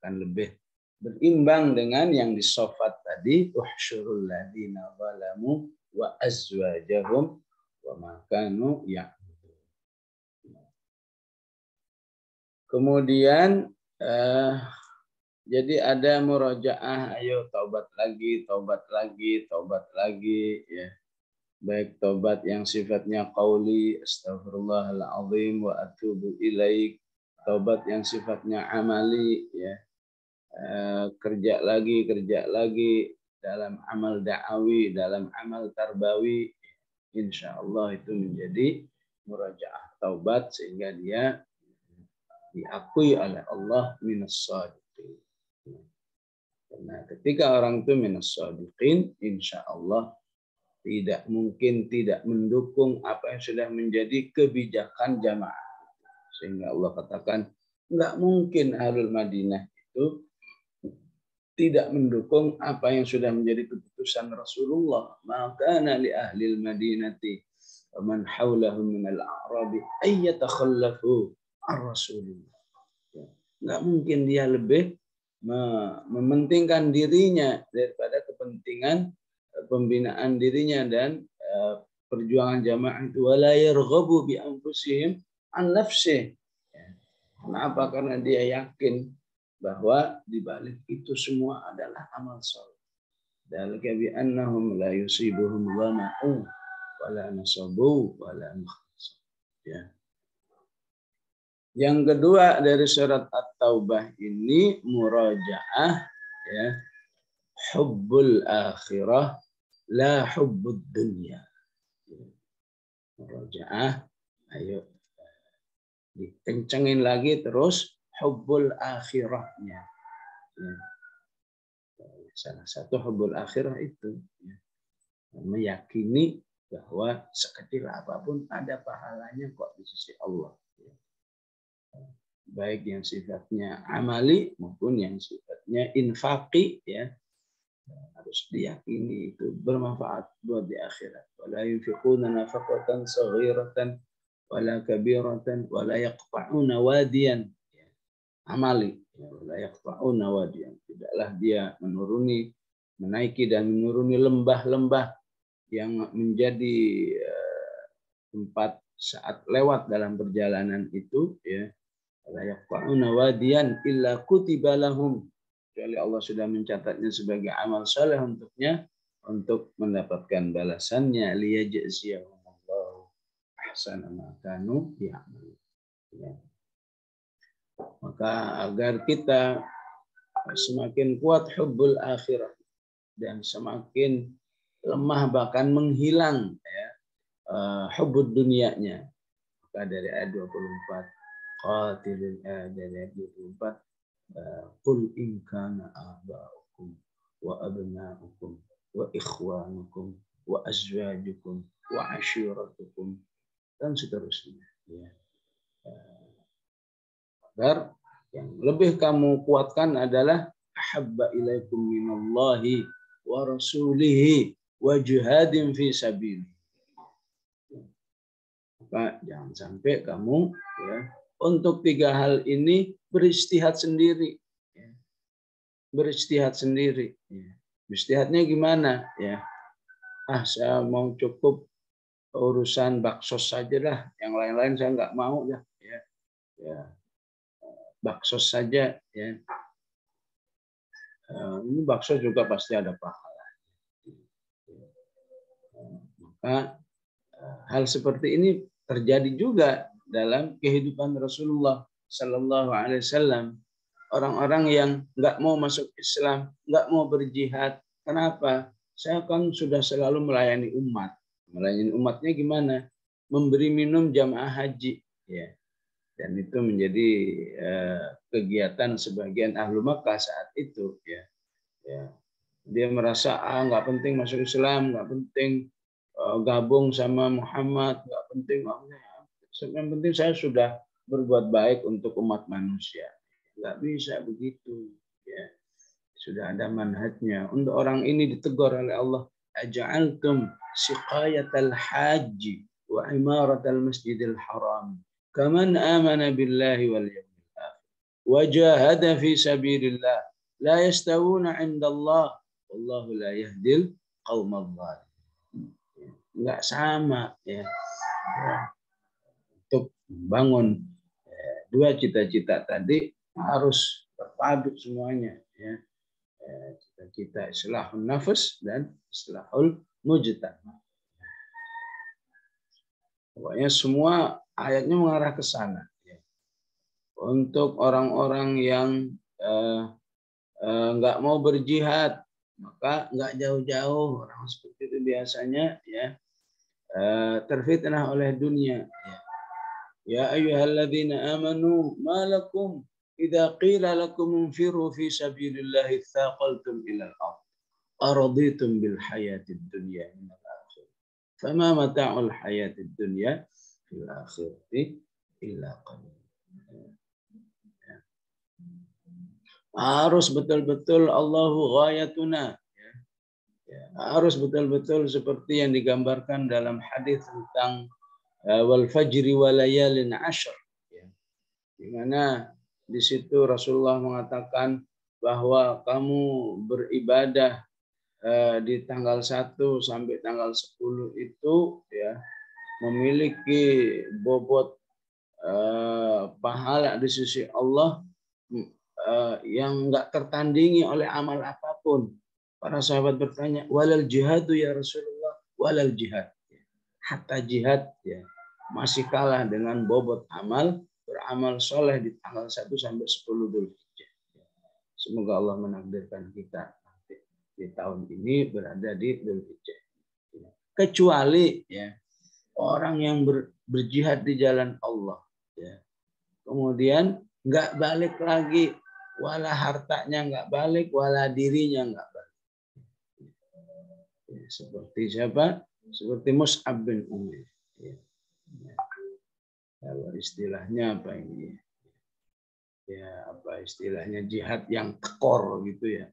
akan lebih berimbang dengan yang disofat tadi, uhsyurul ladzina zalamu wa azwajahum wa makanu ya'budun. Kemudian jadi ada murojaah, ayo taubat lagi, taubat lagi, taubat lagi, ya. Baik taubat yang sifatnya qauli, astaghfirullahaladzim wa atubu ilaik, taubat yang sifatnya amali, ya. Kerja lagi dalam amal da'awi, dalam amal tarbawi, insya Allah itu menjadi murojaah taubat sehingga dia diakui oleh Allah minas shadiqin. Karena ketika orang itu minas shadiqin, insya Allah tidak mungkin tidak mendukung apa yang sudah menjadi kebijakan jamaah. Sehingga Allah katakan, enggak mungkin Ahlul Madinah itu tidak mendukung apa yang sudah menjadi keputusan Rasulullah. Maka li ahlil Madinati wa man haulahum minal a'rabi ayyatakhallafu ar-Rasulullah. Enggak mungkin dia lebih mementingkan dirinya daripada kepentingan pembinaan dirinya dan perjuangan jamaah itu. Wala yarghabu bi anfusihim an nafsih. Kenapa? Karena dia yakin bahwa di balik itu semua adalah amal saleh. Dzalika bi annahum la yusibuhum dhama'u wa la nasabu wa la makhsab. Ya. Yang kedua dari surat At-Taubah ini murajaah, ya, hubbul akhirah la hubbud dunya. Murajaah, ayo dikencengin lagi terus hubbul akhirahnya. Ya. Salah satu hubbul akhirah itu ya, meyakini bahwa sekecil apapun ada pahalanya kok di sisi Allah. Ya. Baik yang sifatnya amali maupun yang sifatnya infaqi ya, harus diyakini itu bermanfaat buat di akhirat. Wala yunfiquna nafaqatan saghiratan wala kabiratan wala yaqta'una wadiyan. Amali, wala yaqta'una wadiyan. Tidaklah dia menaiki dan menuruni lembah-lembah yang menjadi tempat saat lewat dalam perjalanan itu ya. La yaqta'una wadiyan illa kutiba lahum. Kecuali Allah sudah mencatatnya sebagai amal saleh untuknya untuk mendapatkan balasannya liyajziyahumullahu ahsana ma kanu ya'malun. Ya. Maka agar kita semakin kuat hubbul akhirah dan semakin lemah bahkan menghilang ya, hubbud dunianya. Maka dari ayat 24 qatilul dari ayat 24 qul in kana aba'ukum wa abna'ukum wa ikhwanukum wa azwajukum wa ashiratukum dan seterusnya ya. Agar yang lebih kamu kuatkan adalah ahabba ilaikum minallahi wa rasulihi wa jihadin fi sabilihi. Maka jangan sampai kamu ya untuk tiga hal ini beristihad sendiri. Ya. Beristihad sendiri. Ya. Istihadnya gimana? Ya. Saya mau cukup urusan baksos saja lah. Yang lain-lain saya nggak mau ya. Ya. Baksos saja. Ya. Ini baksos juga pasti ada pahala. Maka hal seperti ini terjadi juga dalam kehidupan Rasulullah Sallallahu Alaihi Wasallam. Orang-orang yang nggak mau masuk Islam, nggak mau berjihad. Kenapa? Saya kan sudah selalu melayani umat. Melayani umatnya gimana? Memberi minum jamaah haji. Ya. Dan itu menjadi kegiatan sebagian ahlu Makkah saat itu. Ya. Ya. Dia merasa nggak penting masuk Islam, nggak penting gabung sama Muhammad, nggak penting. Yang penting saya sudah berbuat baik untuk umat manusia. Nggak bisa begitu. Ya. Sudah ada manhajnya. Untuk orang ini ditegur oleh Allah. Aja'altum siqayatal haji wa imaratal masjidil haram. Kaman amana billahi wal yawmil akhir. Wa jahada fi sabilillah. La yastawuna indallah. Wallahu la yahdil qawmal zalim. Nggak sama. Ya. Untuk membangun dua cita-cita tadi harus terpadu semuanya ya. Cita-cita islahul nafs dan islahul mujtama. Pokoknya semua ayatnya mengarah ke sana ya. Untuk orang-orang yang nggak mau berjihad maka nggak jauh-jauh orang seperti itu biasanya ya terfitnah oleh dunia ya. Ya ayyuhalladzina amanu ma lakum idza qila lakum infiru fi sabilillahi tsaqaltum ila al-ard araditum bil hayatid dunya min al-akhirah fama mata'ul hayatid dunya fil akhirati illa qalil. Harus betul-betul Allahu ghayatuna ya, harus betul-betul seperti yang digambarkan dalam hadis tentang wal fajri walayalin ashr ya. Di mana di situ Rasulullah mengatakan bahwa kamu beribadah di tanggal 1 sampai tanggal 10 itu ya memiliki bobot pahala di sisi Allah yang enggak tertandingi oleh amal apapun. Para sahabat bertanya, walal jihadu ya Rasulullah, walal jihad. Hatta jihad ya masih kalah dengan bobot amal beramal soleh di tanggal 1 sampai 10 Dzulhijjah. Semoga Allah menakdirkan kita nanti di tahun ini berada di Dzulhijjah. Kecuali ya orang yang berjihad di jalan Allah ya. Kemudian nggak balik lagi, wala hartanya nggak balik, wala dirinya nggak balik. Ya, seperti siapa? Seperti Mus'ab bin Umair. Ya. Kalau istilahnya apa ini? Ya, apa istilahnya, jihad yang tekor gitu ya.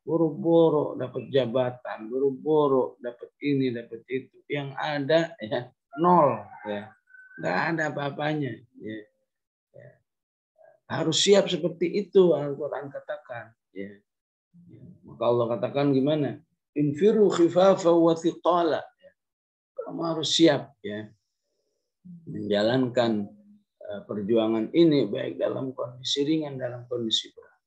Buru-buru dapat jabatan, buru-buru dapat ini, dapat itu. Yang ada ya nol, ya. Nggak ada apa-apanya. Ya. Ya. Harus siap seperti itu, Al-Quran katakan. Ya. Maka Allah katakan gimana? Infiru khifafa wa thiqala. Kamu harus siap ya menjalankan perjuangan ini baik dalam kondisi ringan, dalam kondisi berat.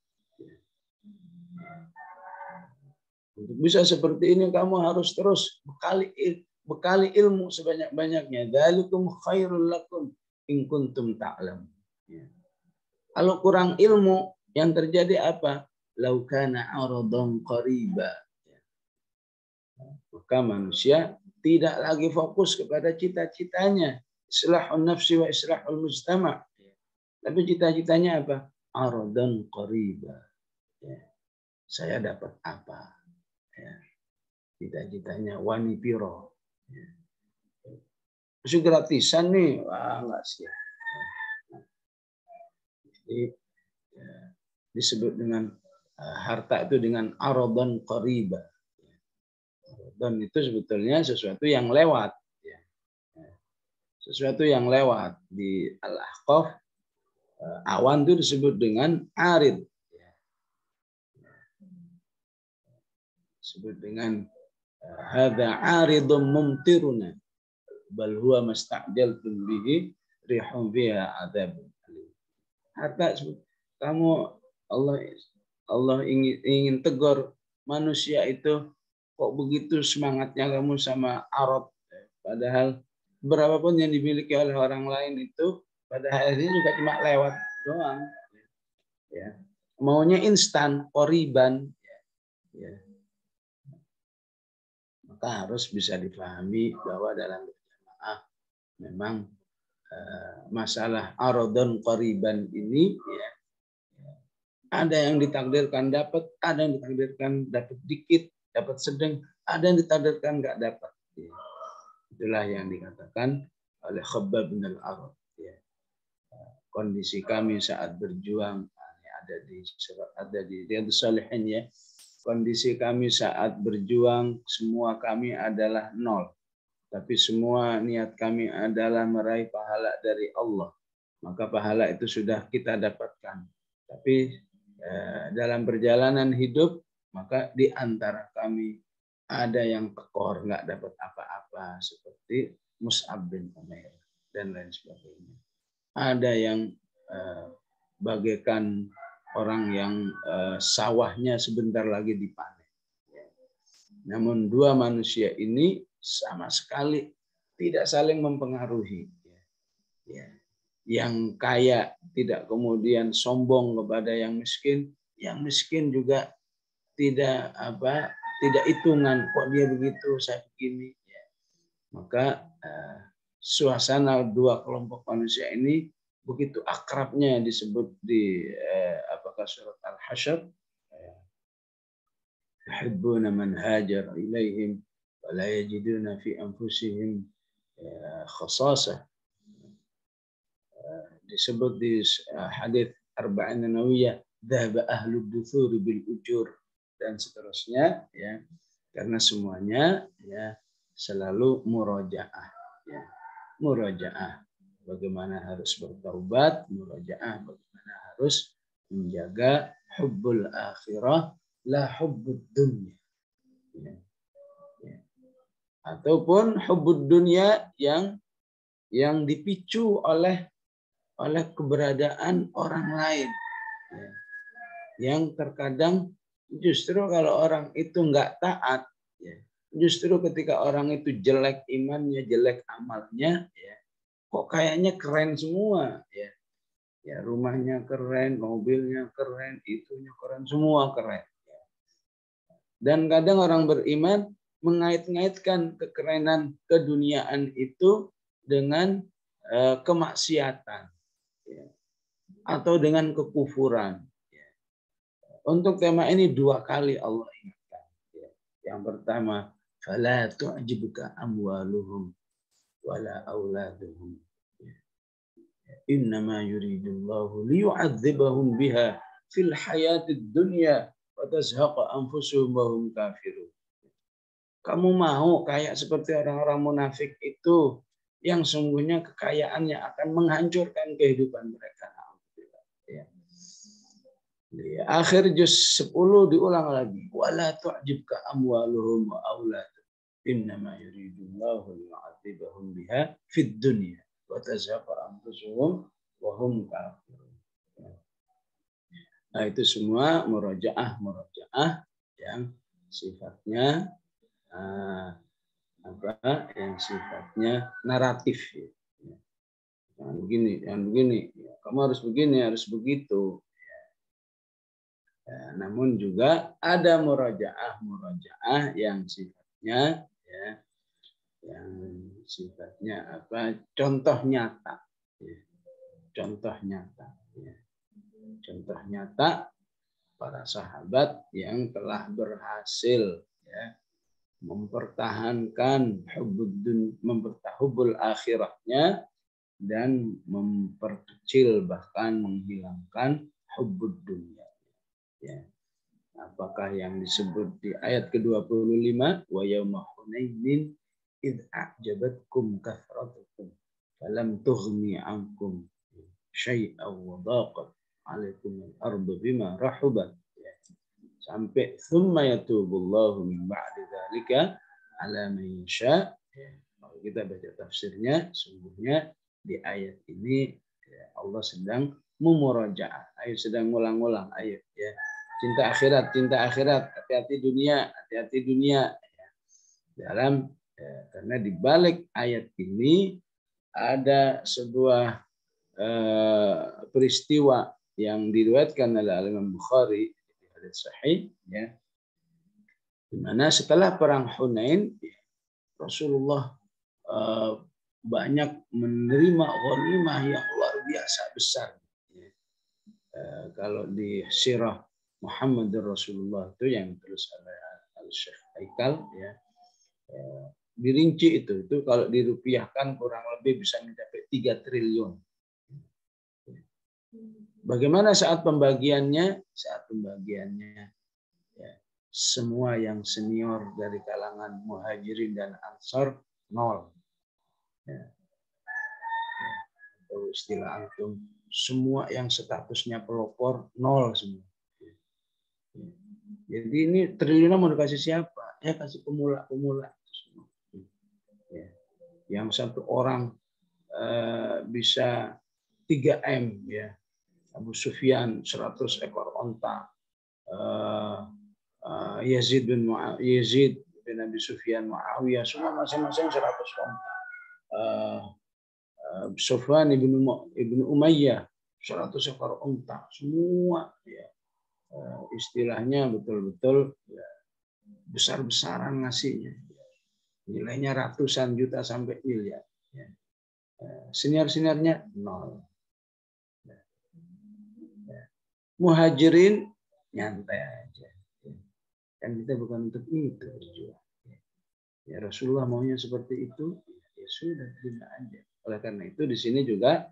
Untuk bisa seperti ini kamu harus terus bekali ilmu sebanyak-banyaknya. Dzalikum khairul lakum in kuntum ta'lamun. Kalau kurang ilmu, yang terjadi apa? Lau kana aradan qariba. Maka manusia tidak lagi fokus kepada cita-citanya. Islahun nafsi wa islahul mujtama'. Tapi cita-citanya apa? Aradan qariba. Saya dapat apa? Cita-citanya wani piro. Masih gratisan nih. Wah, enggak siap. Jadi disebut dengan harta itu dengan aradan qariba. Dan itu sebetulnya sesuatu yang lewat. Sesuatu yang lewat. Di Al-Ahqaf, awan itu disebut dengan arid. Disebut dengan hadza aridun mumtiruna bal huwa masta'jaltum bihi rihum biha adzabun alim. Harta kamu, Allah ingin tegur manusia itu, kok begitu semangatnya kamu sama arad, padahal berapapun yang dimiliki oleh orang lain itu pada akhirnya juga cuma lewat doang. Ya. Maunya instan, qoriban. Ya. Maka harus bisa dipahami bahwa dalam berjamaah memang masalah aradon qoriban ini ya, ada yang ditakdirkan dapat, ada yang ditakdirkan dapat dikit, dapat sedang, ada yang ditakdirkan nggak dapat. Ya. Itulah yang dikatakan oleh Khabbab bin al-Arad. Ya. Kondisi kami saat berjuang ada di Riyadhus Shalihin ya. Kondisi kami saat berjuang, semua kami adalah nol. Tapi semua niat kami adalah meraih pahala dari Allah. Maka pahala itu sudah kita dapatkan. Tapi dalam perjalanan hidup, maka di antara kami ada yang tekor, nggak dapat apa-apa. Seperti Mus'ab bin Umair dan lain sebagainya. Ada yang bagaikan orang yang sawahnya sebentar lagi dipanen. Namun dua manusia ini sama sekali tidak saling mempengaruhi. Yang kaya tidak kemudian sombong kepada yang miskin juga tidak hitungan, kok dia begitu, saya begini. Maka suasana dua kelompok manusia ini begitu akrabnya disebut di surat Al-Hasyr, yuhibbuna man hajara ilaihim wa la yajiduna fi anfusihim khasasah. Disebut di hadits Arba'in Nawawiyah, dhahaba ahlud duthur bil ujur, dan seterusnya ya, karena semuanya ya selalu murojaah ya. Murojaah bagaimana harus bertaubat, murojaah bagaimana harus menjaga hubbul akhirah la hubbud dunya. Ya. Ya. Ataupun hubbud dunya yang dipicu oleh keberadaan orang lain. Ya. Yang terkadang justru kalau orang itu nggak taat, ya, justru ketika orang itu jelek imannya, jelek amalnya, ya, kok kayaknya keren semua, ya. Ya, rumahnya keren, mobilnya keren, itunya keren, semua keren. Dan kadang orang beriman mengait-ngaitkan kekerenan keduniaan itu dengan kemaksiatan, ya, atau dengan kekufuran. Ya. Untuk tema ini 2 kali Allah ingatkan. Ya. Yang pertama, fala tu'jibuka amwaluhum wala auladuhum. Innama yuridullahu liyu'adzibahum biha fil hayatid dunya wa tazhaqa anfusuhum wa hum kafirun. Kamu mau kayak seperti orang-orang munafik itu yang sungguhnya kekayaannya akan menghancurkan kehidupan mereka. Ya. Di akhir juz 10 diulang lagi. Wala tu'jibka amwaluhum wa auladuhum. Innama yuridullahu liyu'adzibahum biha fid dunya wa tazhaqa anfusuhum wa hum kafirun. Nah, itu semua murojaah yang sifatnya yang sifatnya naratif. Yang begini, kamu harus begini, harus begitu. Ya, namun juga ada murojaah yang sifatnya yang sifatnya contoh nyata. Contoh nyata para sahabat yang telah berhasil mempertahankan hubbul akhirahnya dan memperkecil bahkan menghilangkan hubbud dunya. Ya. Apakah yang disebut di ayat ke-25 wa yauma hunainin id a'jabatkum kathratukum falam tughni ankum syai'an wa daqat 'alaikum al-ardu bima rahubat sampai thumma yatubullahu min ba'di dzalika 'ala man yasha. Kalau kita baca tafsirnya, sungguhnya di ayat ini Allah sedang memurajaah, sedang ngulang-ngulang ayat ya. Cinta akhirat, hati-hati dunia. Dalam karena di balik ayat ini ada sebuah peristiwa yang diriwayatkan oleh Imam Bukhari di hadits sahih ya. Di mana setelah perang Hunain Rasulullah banyak menerima ghanimah yang luar biasa besar. Kalau di sirah Muhammadur Rasulullah itu yang ditulis oleh Al-Syekh Haikal ya, dirinci itu kalau dirupiahkan kurang lebih bisa mencapai 3 triliun. Bagaimana saat pembagiannya? Saat pembagiannya ya, semua yang senior dari kalangan Muhajirin dan Ansar 0. Ya. Atau istilah antum, semua yang statusnya pelopor 0 semua. Jadi ini triliunnya mau dikasih siapa? Ya kasih pemula-pemula. Ya. Yang satu orang bisa 3M ya. Abu Sufyan 100 ekor onta. Yazid bin Abi Sufyan, Muawiyah semua masing-masing 100 onta. Sufyan ibnu Umayyah 100 ekor onta. Semua ya. Istilahnya betul-betul ya, besar-besaran ngasihnya. Nilainya ratusan juta sampai miliar. Ya. Senior-seniornya 0. Ya. Muhajirin nyantai aja. Kan kita bukan untuk itu berjuang. Ya Rasulullah maunya seperti itu, ya sudah terima aja. Oleh karena itu di sini juga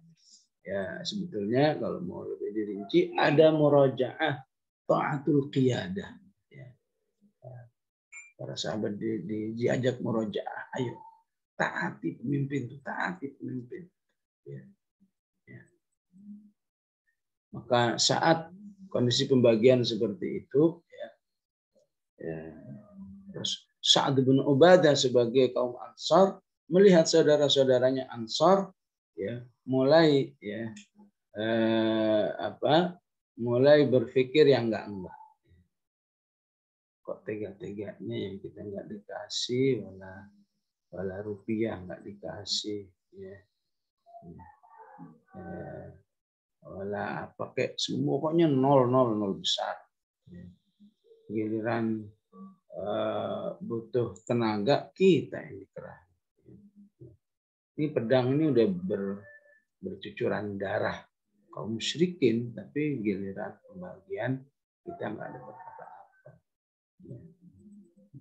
ya sebetulnya kalau mau lebih dirinci ada murojaah ta'atul qiyadah. Ya. Para sahabat diajak murojaah, ayo taati pemimpin, taati pemimpin. Ya. Ya. Maka saat kondisi pembagian seperti itu, terus Sa'ad bin Ubadah sebagai kaum Ansar melihat saudara-saudaranya Ansar ya mulai mulai berpikir yang enggak. Kok tega-teganya yang kita enggak dikasih, wala rupiah enggak dikasih ya. Wala pakai semua pokoknya 0 besar. Ya. Giliran butuh tenaga kita yang dikerah. Ini pedang ini udah bercucuran darah kaum musyrikin, tapi giliran pembagian kita nggak dapat apa-apa.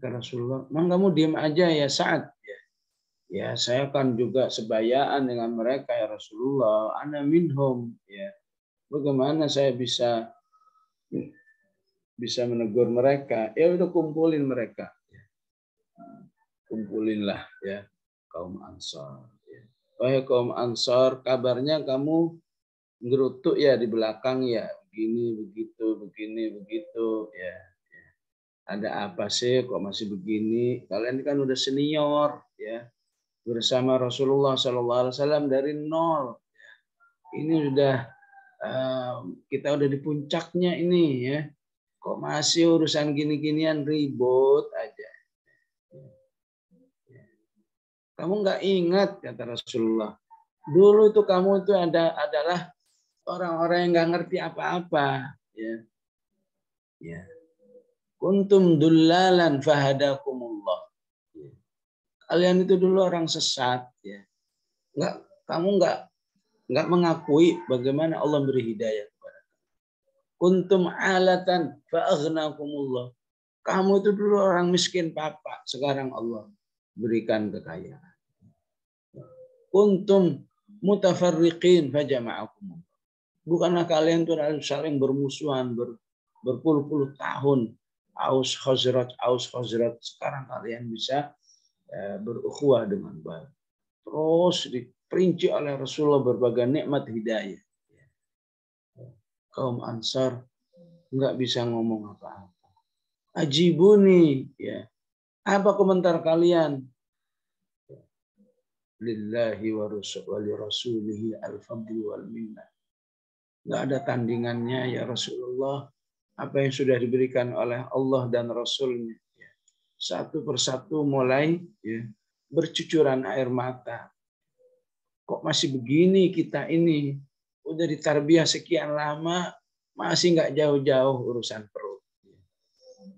Kata Rasulullah, "Mang kamu diam aja ya Sa'ad." Ya, saya kan juga sebayaan dengan mereka ya Rasulullah. Ana minhum. Ya, bagaimana saya bisa menegur mereka? Ya udah kumpulin mereka. Kumpulinlah ya kaum Ansar. Wahai kaum Ansar, kabarnya kamu ngerutuk ya di belakang ya, begini begitu ya. Ada apa sih kok masih begini? Kalian kan udah senior ya, bersama Rasulullah SAW dari nol. Ini sudah kita udah di puncaknya ini ya. Kok masih urusan gini-ginian ribut aja. Kamu nggak ingat kata Rasulullah. Dulu itu kamu itu adalah orang-orang yang nggak ngerti apa-apa. Ya. Ya. Kuntum dullalan fahadakumullah. Ya. Kalian itu dulu orang sesat. Ya. Kamu nggak mengakui bagaimana Allah beri hidayah kepada kamu. Kuntum alatan fa'aghnakumullah. Kamu itu dulu orang miskin papa. Sekarang Allah berikan kekayaan. Kuntum mutafarriqin fajama'akumullah. Bukanlah kalian itu saling bermusuhan berpuluh-puluh tahun. Aus Khazraj. Sekarang kalian bisa berukhuwah dengan baik. Terus diperinci oleh Rasulullah berbagai nikmat hidayah. Kaum Ansar nggak bisa ngomong apa-apa. Ajibuni, ya. Apa komentar kalian? Lillahi wa rasulihi al-fadlu wal minnah. Nggak ada tandingannya ya Rasulullah. Apa yang sudah diberikan oleh Allah dan Rasulnya. Satu persatu mulai ya, bercucuran air mata. Kok masih begini kita ini? Udah ditarbiyah sekian lama, masih nggak jauh-jauh urusan perut.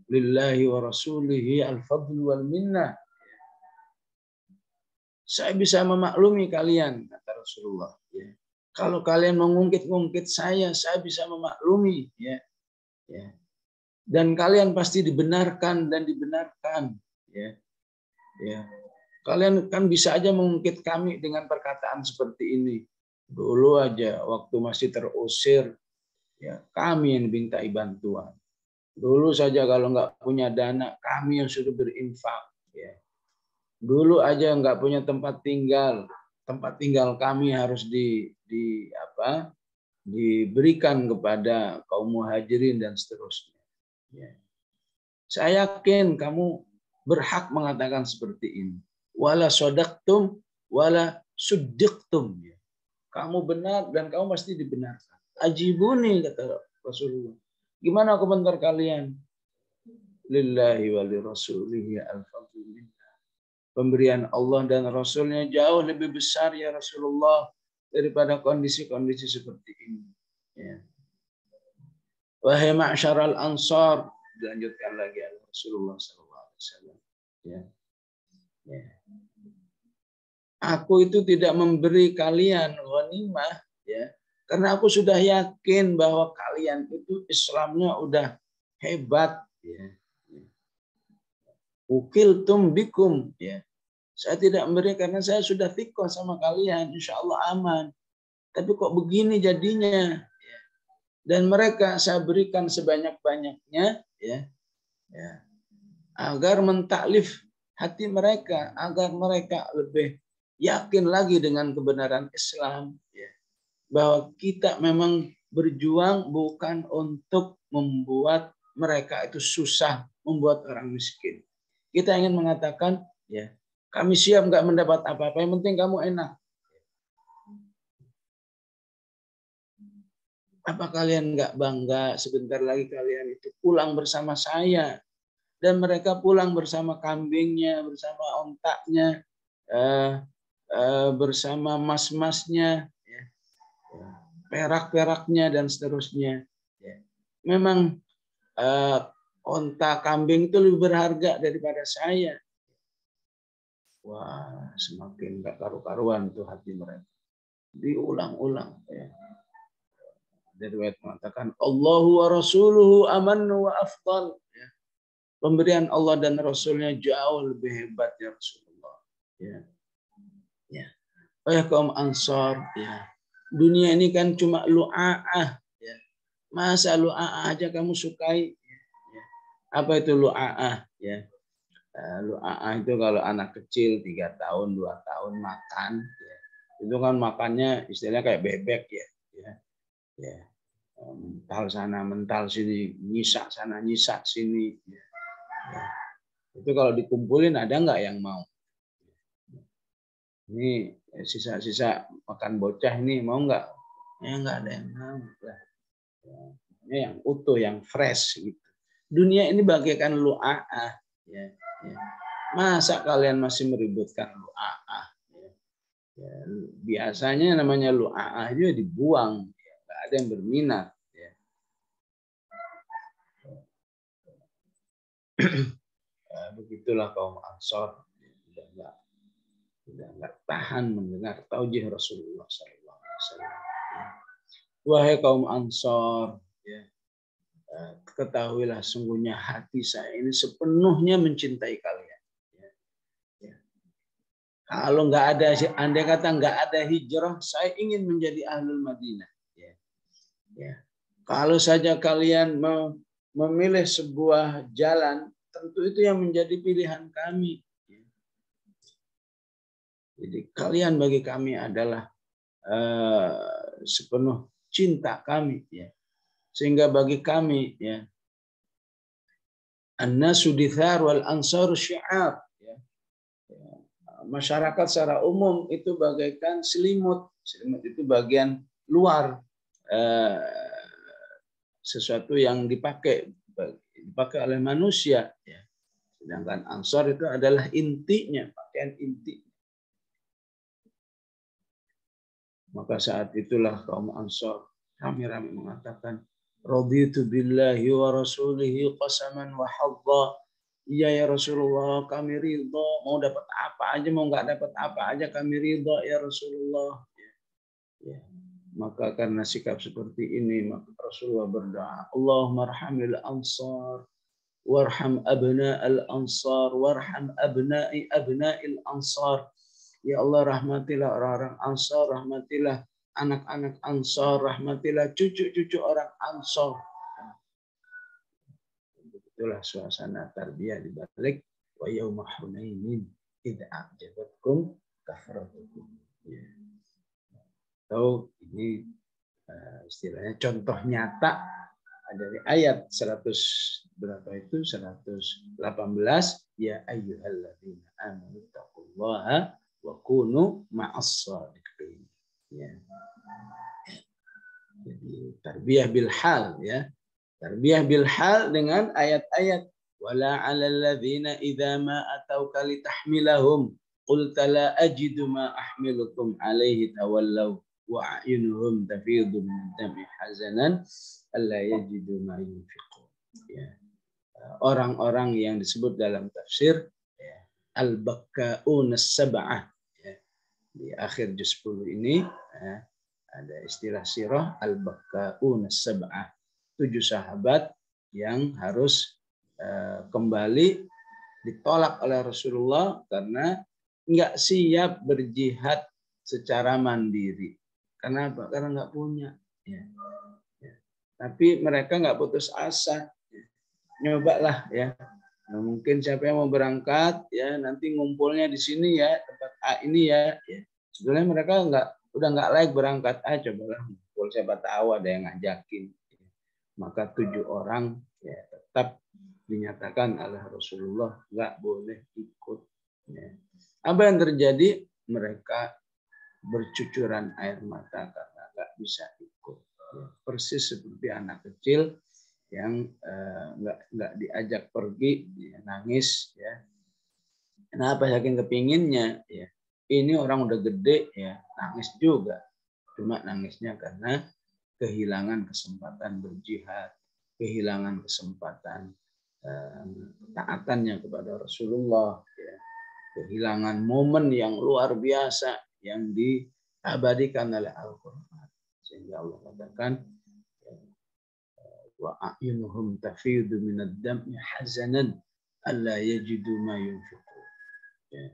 Lillahi wa rasulihi al-fadlu wal minnah. Saya bisa memaklumi kalian, kata Rasulullah. Ya. Kalau kalian mengungkit-ungkit saya bisa memaklumi. Ya. Ya. Dan kalian pasti dibenarkan dan dibenarkan. Ya. Ya. Kalian kan bisa aja mengungkit kami dengan perkataan seperti ini. Dulu aja waktu masih terusir, ya kami yang dimintai bantuan. Dulu saja kalau nggak punya dana, kami yang sudah berinfak. Ya. Dulu aja nggak punya tempat tinggal kami harus diberikan kepada kaum muhajirin dan seterusnya. Ya. Saya yakin kamu berhak mengatakan seperti ini. Wala sodaktum, wala suddiqtum. Ya. Kamu benar dan kamu pasti dibenarkan. Ajibuni kata Rasulullah. Gimana komentar kalian? Lillahi wa li rasulihi al-fadlu. Pemberian Allah dan Rasulnya jauh lebih besar ya Rasulullah daripada kondisi-kondisi seperti ini. Ya. Wahai ma'syaral ansar, dilanjutkan lagi oleh Rasulullah SAW. Ya. Ya. Aku itu tidak memberi kalian ghanimah, ya, karena aku sudah yakin bahwa kalian itu Islamnya udah hebat. Ya. Ukiltum bikum, ya. Saya tidak memberi karena saya sudah thiqah sama kalian, insya Allah aman. Tapi kok begini jadinya? Ya. Dan mereka saya berikan sebanyak-banyaknya, ya, ya, agar mentaklif hati mereka, agar mereka lebih yakin lagi dengan kebenaran Islam, ya. Bahwa kita memang berjuang bukan untuk membuat mereka itu susah, membuat orang miskin. Kita ingin mengatakan, ya, kami siap nggak mendapat apa-apa, yang penting kamu enak. Apa kalian nggak bangga sebentar lagi kalian itu pulang bersama saya? Dan mereka pulang bersama kambingnya, bersama ontaknya, bersama mas-masnya, ya, perak-peraknya dan seterusnya. Ya. Memang onta kambing itu lebih berharga daripada saya. Wah, semakin gak karu-karuan tuh hati mereka. Diulang-ulang. Ya. Dari riwayat mengatakan Allahu wa rasuluhu amannu wa afdal. Ya. Pemberian Allah dan Rasulnya jauh lebih hebat ya Rasulullah. Ya. Ya. Oh ya kaum Ansar, ya. Dunia ini kan cuma lu'a'ah, ya. Masa lu'a'ah aja kamu sukai? Ya. Apa itu lu'a'ah? Ya. Lu'a'ah itu kalau anak kecil 3 tahun, 2 tahun makan, ya. Itu kan makannya istilahnya kayak bebek ya. Ya. Ya. Mental sana, mental sini, nyisak sana, nyisak sini. Ya. Ya. Itu kalau dikumpulin ada nggak yang mau? Ini sisa-sisa makan bocah ini mau nggak? Ya nggak ada yang mau. Ini yang utuh, yang fresh gitu. Dunia ini bagaikan lu'a'ah. Ya, ya. Masa kalian masih meributkan lu'a'ah? Ya, ya. Biasanya namanya lu'a'ah itu dibuang. Ya. Nggak ada yang berminat. Ya. Begitulah kaum Ansar. Sudah nggak tahan mendengar taujih Rasulullah SAW. Wahai kaum Ansar, ya, ketahuilah sungguhnya hati saya ini sepenuhnya mencintai kalian. Ya, ya. Kalau nggak ada, andai kata nggak ada hijrah, saya ingin menjadi ahlul Madinah. Ya, ya. Kalau saja kalian memilih sebuah jalan, tentu itu yang menjadi pilihan kami. Jadi kalian bagi kami adalah sepenuh cinta kami, ya. Sehingga bagi kami, ya, an-nasu dithar wal ansar syi'ar, ya. Masyarakat secara umum itu bagaikan selimut. Selimut itu bagian luar, sesuatu yang dipakai oleh manusia, ya. Sedangkan ansar itu adalah intinya, pakaian inti. Maka saat itulah kaum Ansar rame-rame mengatakan, raditu billahi wa rasulihi qasaman wa hadza. Iya ya Rasulullah, kami ridha, mau dapat apa aja, mau nggak dapat apa aja kami ridha ya Rasulullah. Ya. Maka karena sikap seperti ini, maka Rasulullah berdoa, Allahumma arhamil ansar, warham abna'al ansar, warham abna'i abna'il ansar. Ya Allah, rahmatilah orang-orang Ansar, rahmatilah anak-anak Ansar, rahmatilah cucu-cucu orang Ansar. Itulah suasana tarbiyah di balik wa yauma hunainin idza a'jabatkum kathratukum. Ya. Tahu ini istilahnya contoh nyata dari ayat 100 berapa itu 118 ya ayyuhalladzina amanu taqullaha wa kunu ma'as shadiqin. Ya. Jadi tarbiyah bil hal, ya. Tarbiyah bil hal dengan ayat-ayat wala 'alal ladzina idza ma atauka litahmilahum qulta la ajidu ma ahmilukum 'alaihi tawallaw wa a'yunuhum tafidu min dam'i hazanan alla yajidu ma yunfiqun. Ya. Orang-orang yang disebut dalam tafsir ya, al-bakka'un as-sab'ah. Di akhir juz 10 ini ada istilah sirah al-bakka'un as-sab'ah. 7 sahabat yang harus kembali ditolak oleh Rasulullah karena nggak siap berjihad secara mandiri. Kenapa? Karena nggak punya. Ya. Ya. Tapi mereka nggak putus asa. Ya. Nyobalah ya. Nah, mungkin siapa yang mau berangkat ya nanti ngumpulnya di sini ya tempat A ini ya. Sebenarnya mereka udah nggak layak berangkat. Cobalah ngumpul, siapa tahu ada yang ngajakin. Maka 7 orang ya tetap dinyatakan oleh Rasulullah nggak boleh ikut. Ya. Apa yang terjadi? Mereka bercucuran air mata karena nggak bisa ikut. Ya. Persis seperti anak kecil yang nggak diajak pergi, ya, nangis, ya. Kenapa saking kepinginnya? Ya, ini orang udah gede, ya, nangis juga. Cuma nangisnya karena kehilangan kesempatan berjihad, kehilangan kesempatan taatannya kepada Rasulullah, ya. Kehilangan momen yang luar biasa yang diabadikan oleh Al-Quran. Sehingga Allah katakan, wa a'yunuhum tafidu minad dam'i hazanan alla yajidu ma yunfiqun. Ya.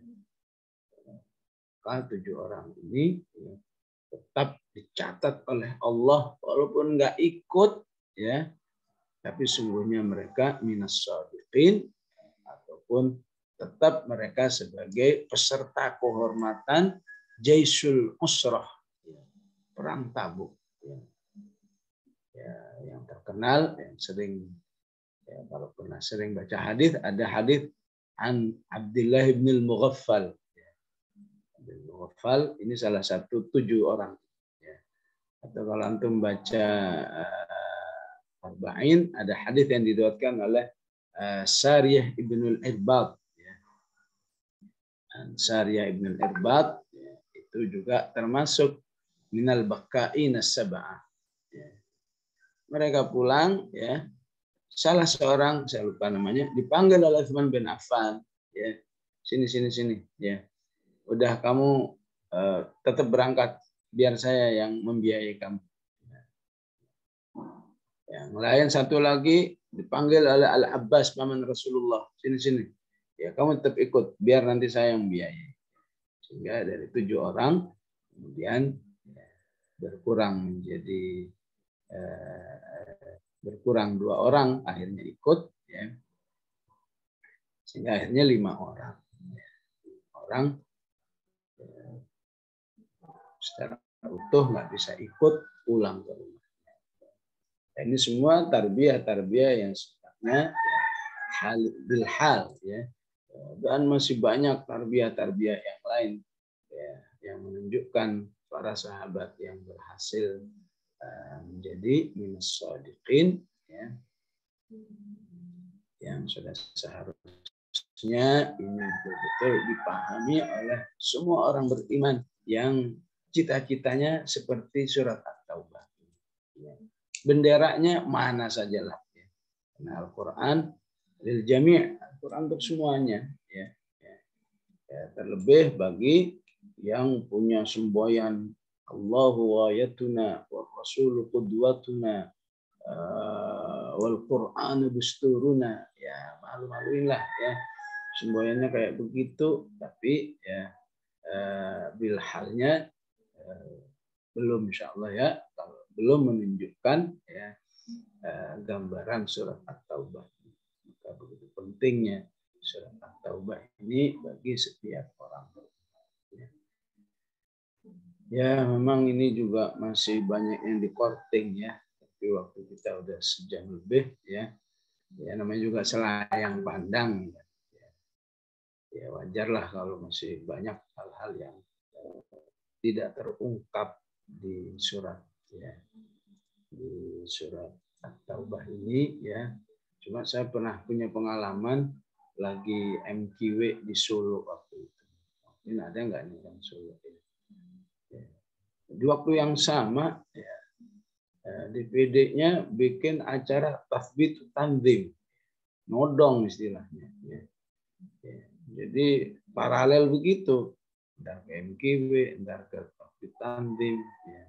Maka 7 orang ini ya, tetap dicatat oleh Allah walaupun nggak ikut ya, tapi sungguhnya mereka minas shadiqin, ataupun tetap mereka sebagai peserta kehormatan Jaisul Usrah, ya, perang Tabuk. Ya, yang terkenal, yang sering ya, kalau pernah sering baca hadis, ada hadis an Abdullah bin al-Mughaffal. Al-Mughaffal ini salah satu 7 orang. Ya. Atau kalau antum baca Arba'in, ada hadis yang diriwayatkan oleh Sariyah ibn al-Irbad. Ya. Sariyah ibn al-Irbad ya, itu juga termasuk minal baqa'in as-sab'ah. Ya. Mereka pulang, ya, salah seorang, saya lupa namanya, dipanggil oleh Utsman bin Affan, ya, sini, ya, udah kamu tetap berangkat, biar saya yang membiayai kamu. Yang lain satu lagi dipanggil oleh Al-Abbas, paman Rasulullah, sini, ya, kamu tetap ikut, biar nanti saya yang biayai. Sehingga dari 7 orang kemudian ya, berkurang menjadi berkurang 2 orang, akhirnya ikut, ya. Sehingga akhirnya 5 orang. Orang secara utuh nggak bisa ikut pulang ke rumah. Nah, ini semua tarbiyah yang sifatnya ya, hal bil hal, ya. Dan masih banyak tarbiyah yang lain ya, yang menunjukkan para sahabat yang berhasil menjadi minas shadiqin, ya, yang sudah seharusnya ini betul-betul dipahami oleh semua orang beriman yang cita-citanya seperti surat At-Taubah. Ya. Benderanya mana sajalah. Ya. Karena Al-Quran lil jami', Al-Quran untuk semuanya. Ya. Ya. Terlebih bagi yang punya semboyan Allahu ayatuna wa rasulu qudwatuna wal Qur'anu dusturuna, ya, malu-maluinlah ya semboyannya kayak begitu, tapi ya bilhalnya belum, insyaallah ya, kalau belum menunjukkan ya gambaran surat At-Taubah. Maka begitu pentingnya surat At-Taubah ini bagi setiap orang. Ya, memang ini juga masih banyak yang di-korting ya. Tapi waktu kita udah sejam lebih ya. Ya namanya juga selayang pandang. Ya wajarlah kalau masih banyak hal-hal yang tidak terungkap di surat ya. Di surat At-Taubah ini ya. Cuma saya pernah punya pengalaman lagi MQW di Solo waktu itu. Ini ada nggak nih yang Solo? Ya. Di waktu yang sama ya, DPD-nya bikin acara tasbih tanzim, nodong istilahnya. Ya. Ya. Jadi paralel begitu, entar ke MKW, entar ke tasbih tanzim. Ya.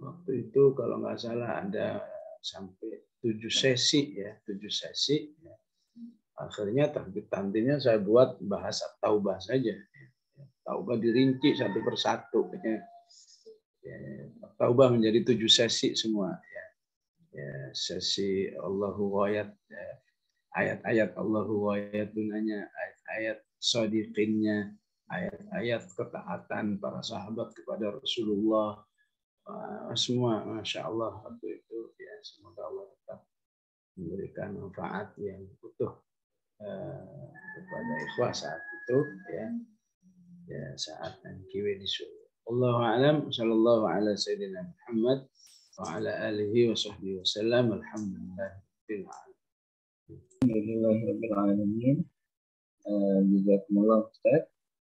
Waktu itu kalau nggak salah ada sampai 7 sesi ya, 7 sesi. Ya. Akhirnya tasbih tanzimnya saya buat bahasa Taubah saja. Ya. Taubah dirinci satu persatu. Ya. Taubah menjadi 7 sesi semua. Ya. Ya, sesi Allahu wayat, ya. Ayat-ayat Allahu wayatunanya, ayat-ayat shadiqinnya, ayat-ayat ketaatan para sahabat kepada Rasulullah. Semua, Masya Allah waktu itu. Ya, semoga Allah tetap memberikan manfaat yang utuh kepada ikhwah saat itu. Ya. Ya, saat MQW di Solo. Allahu a'lam, sallallahu ala sayyidina Muhammad wa ala alihi wa sahbihi wasallam. Alhamdulillahirabbil alamin. Alhamdulillahirabbil alamin. Jazakumullah Ustaz.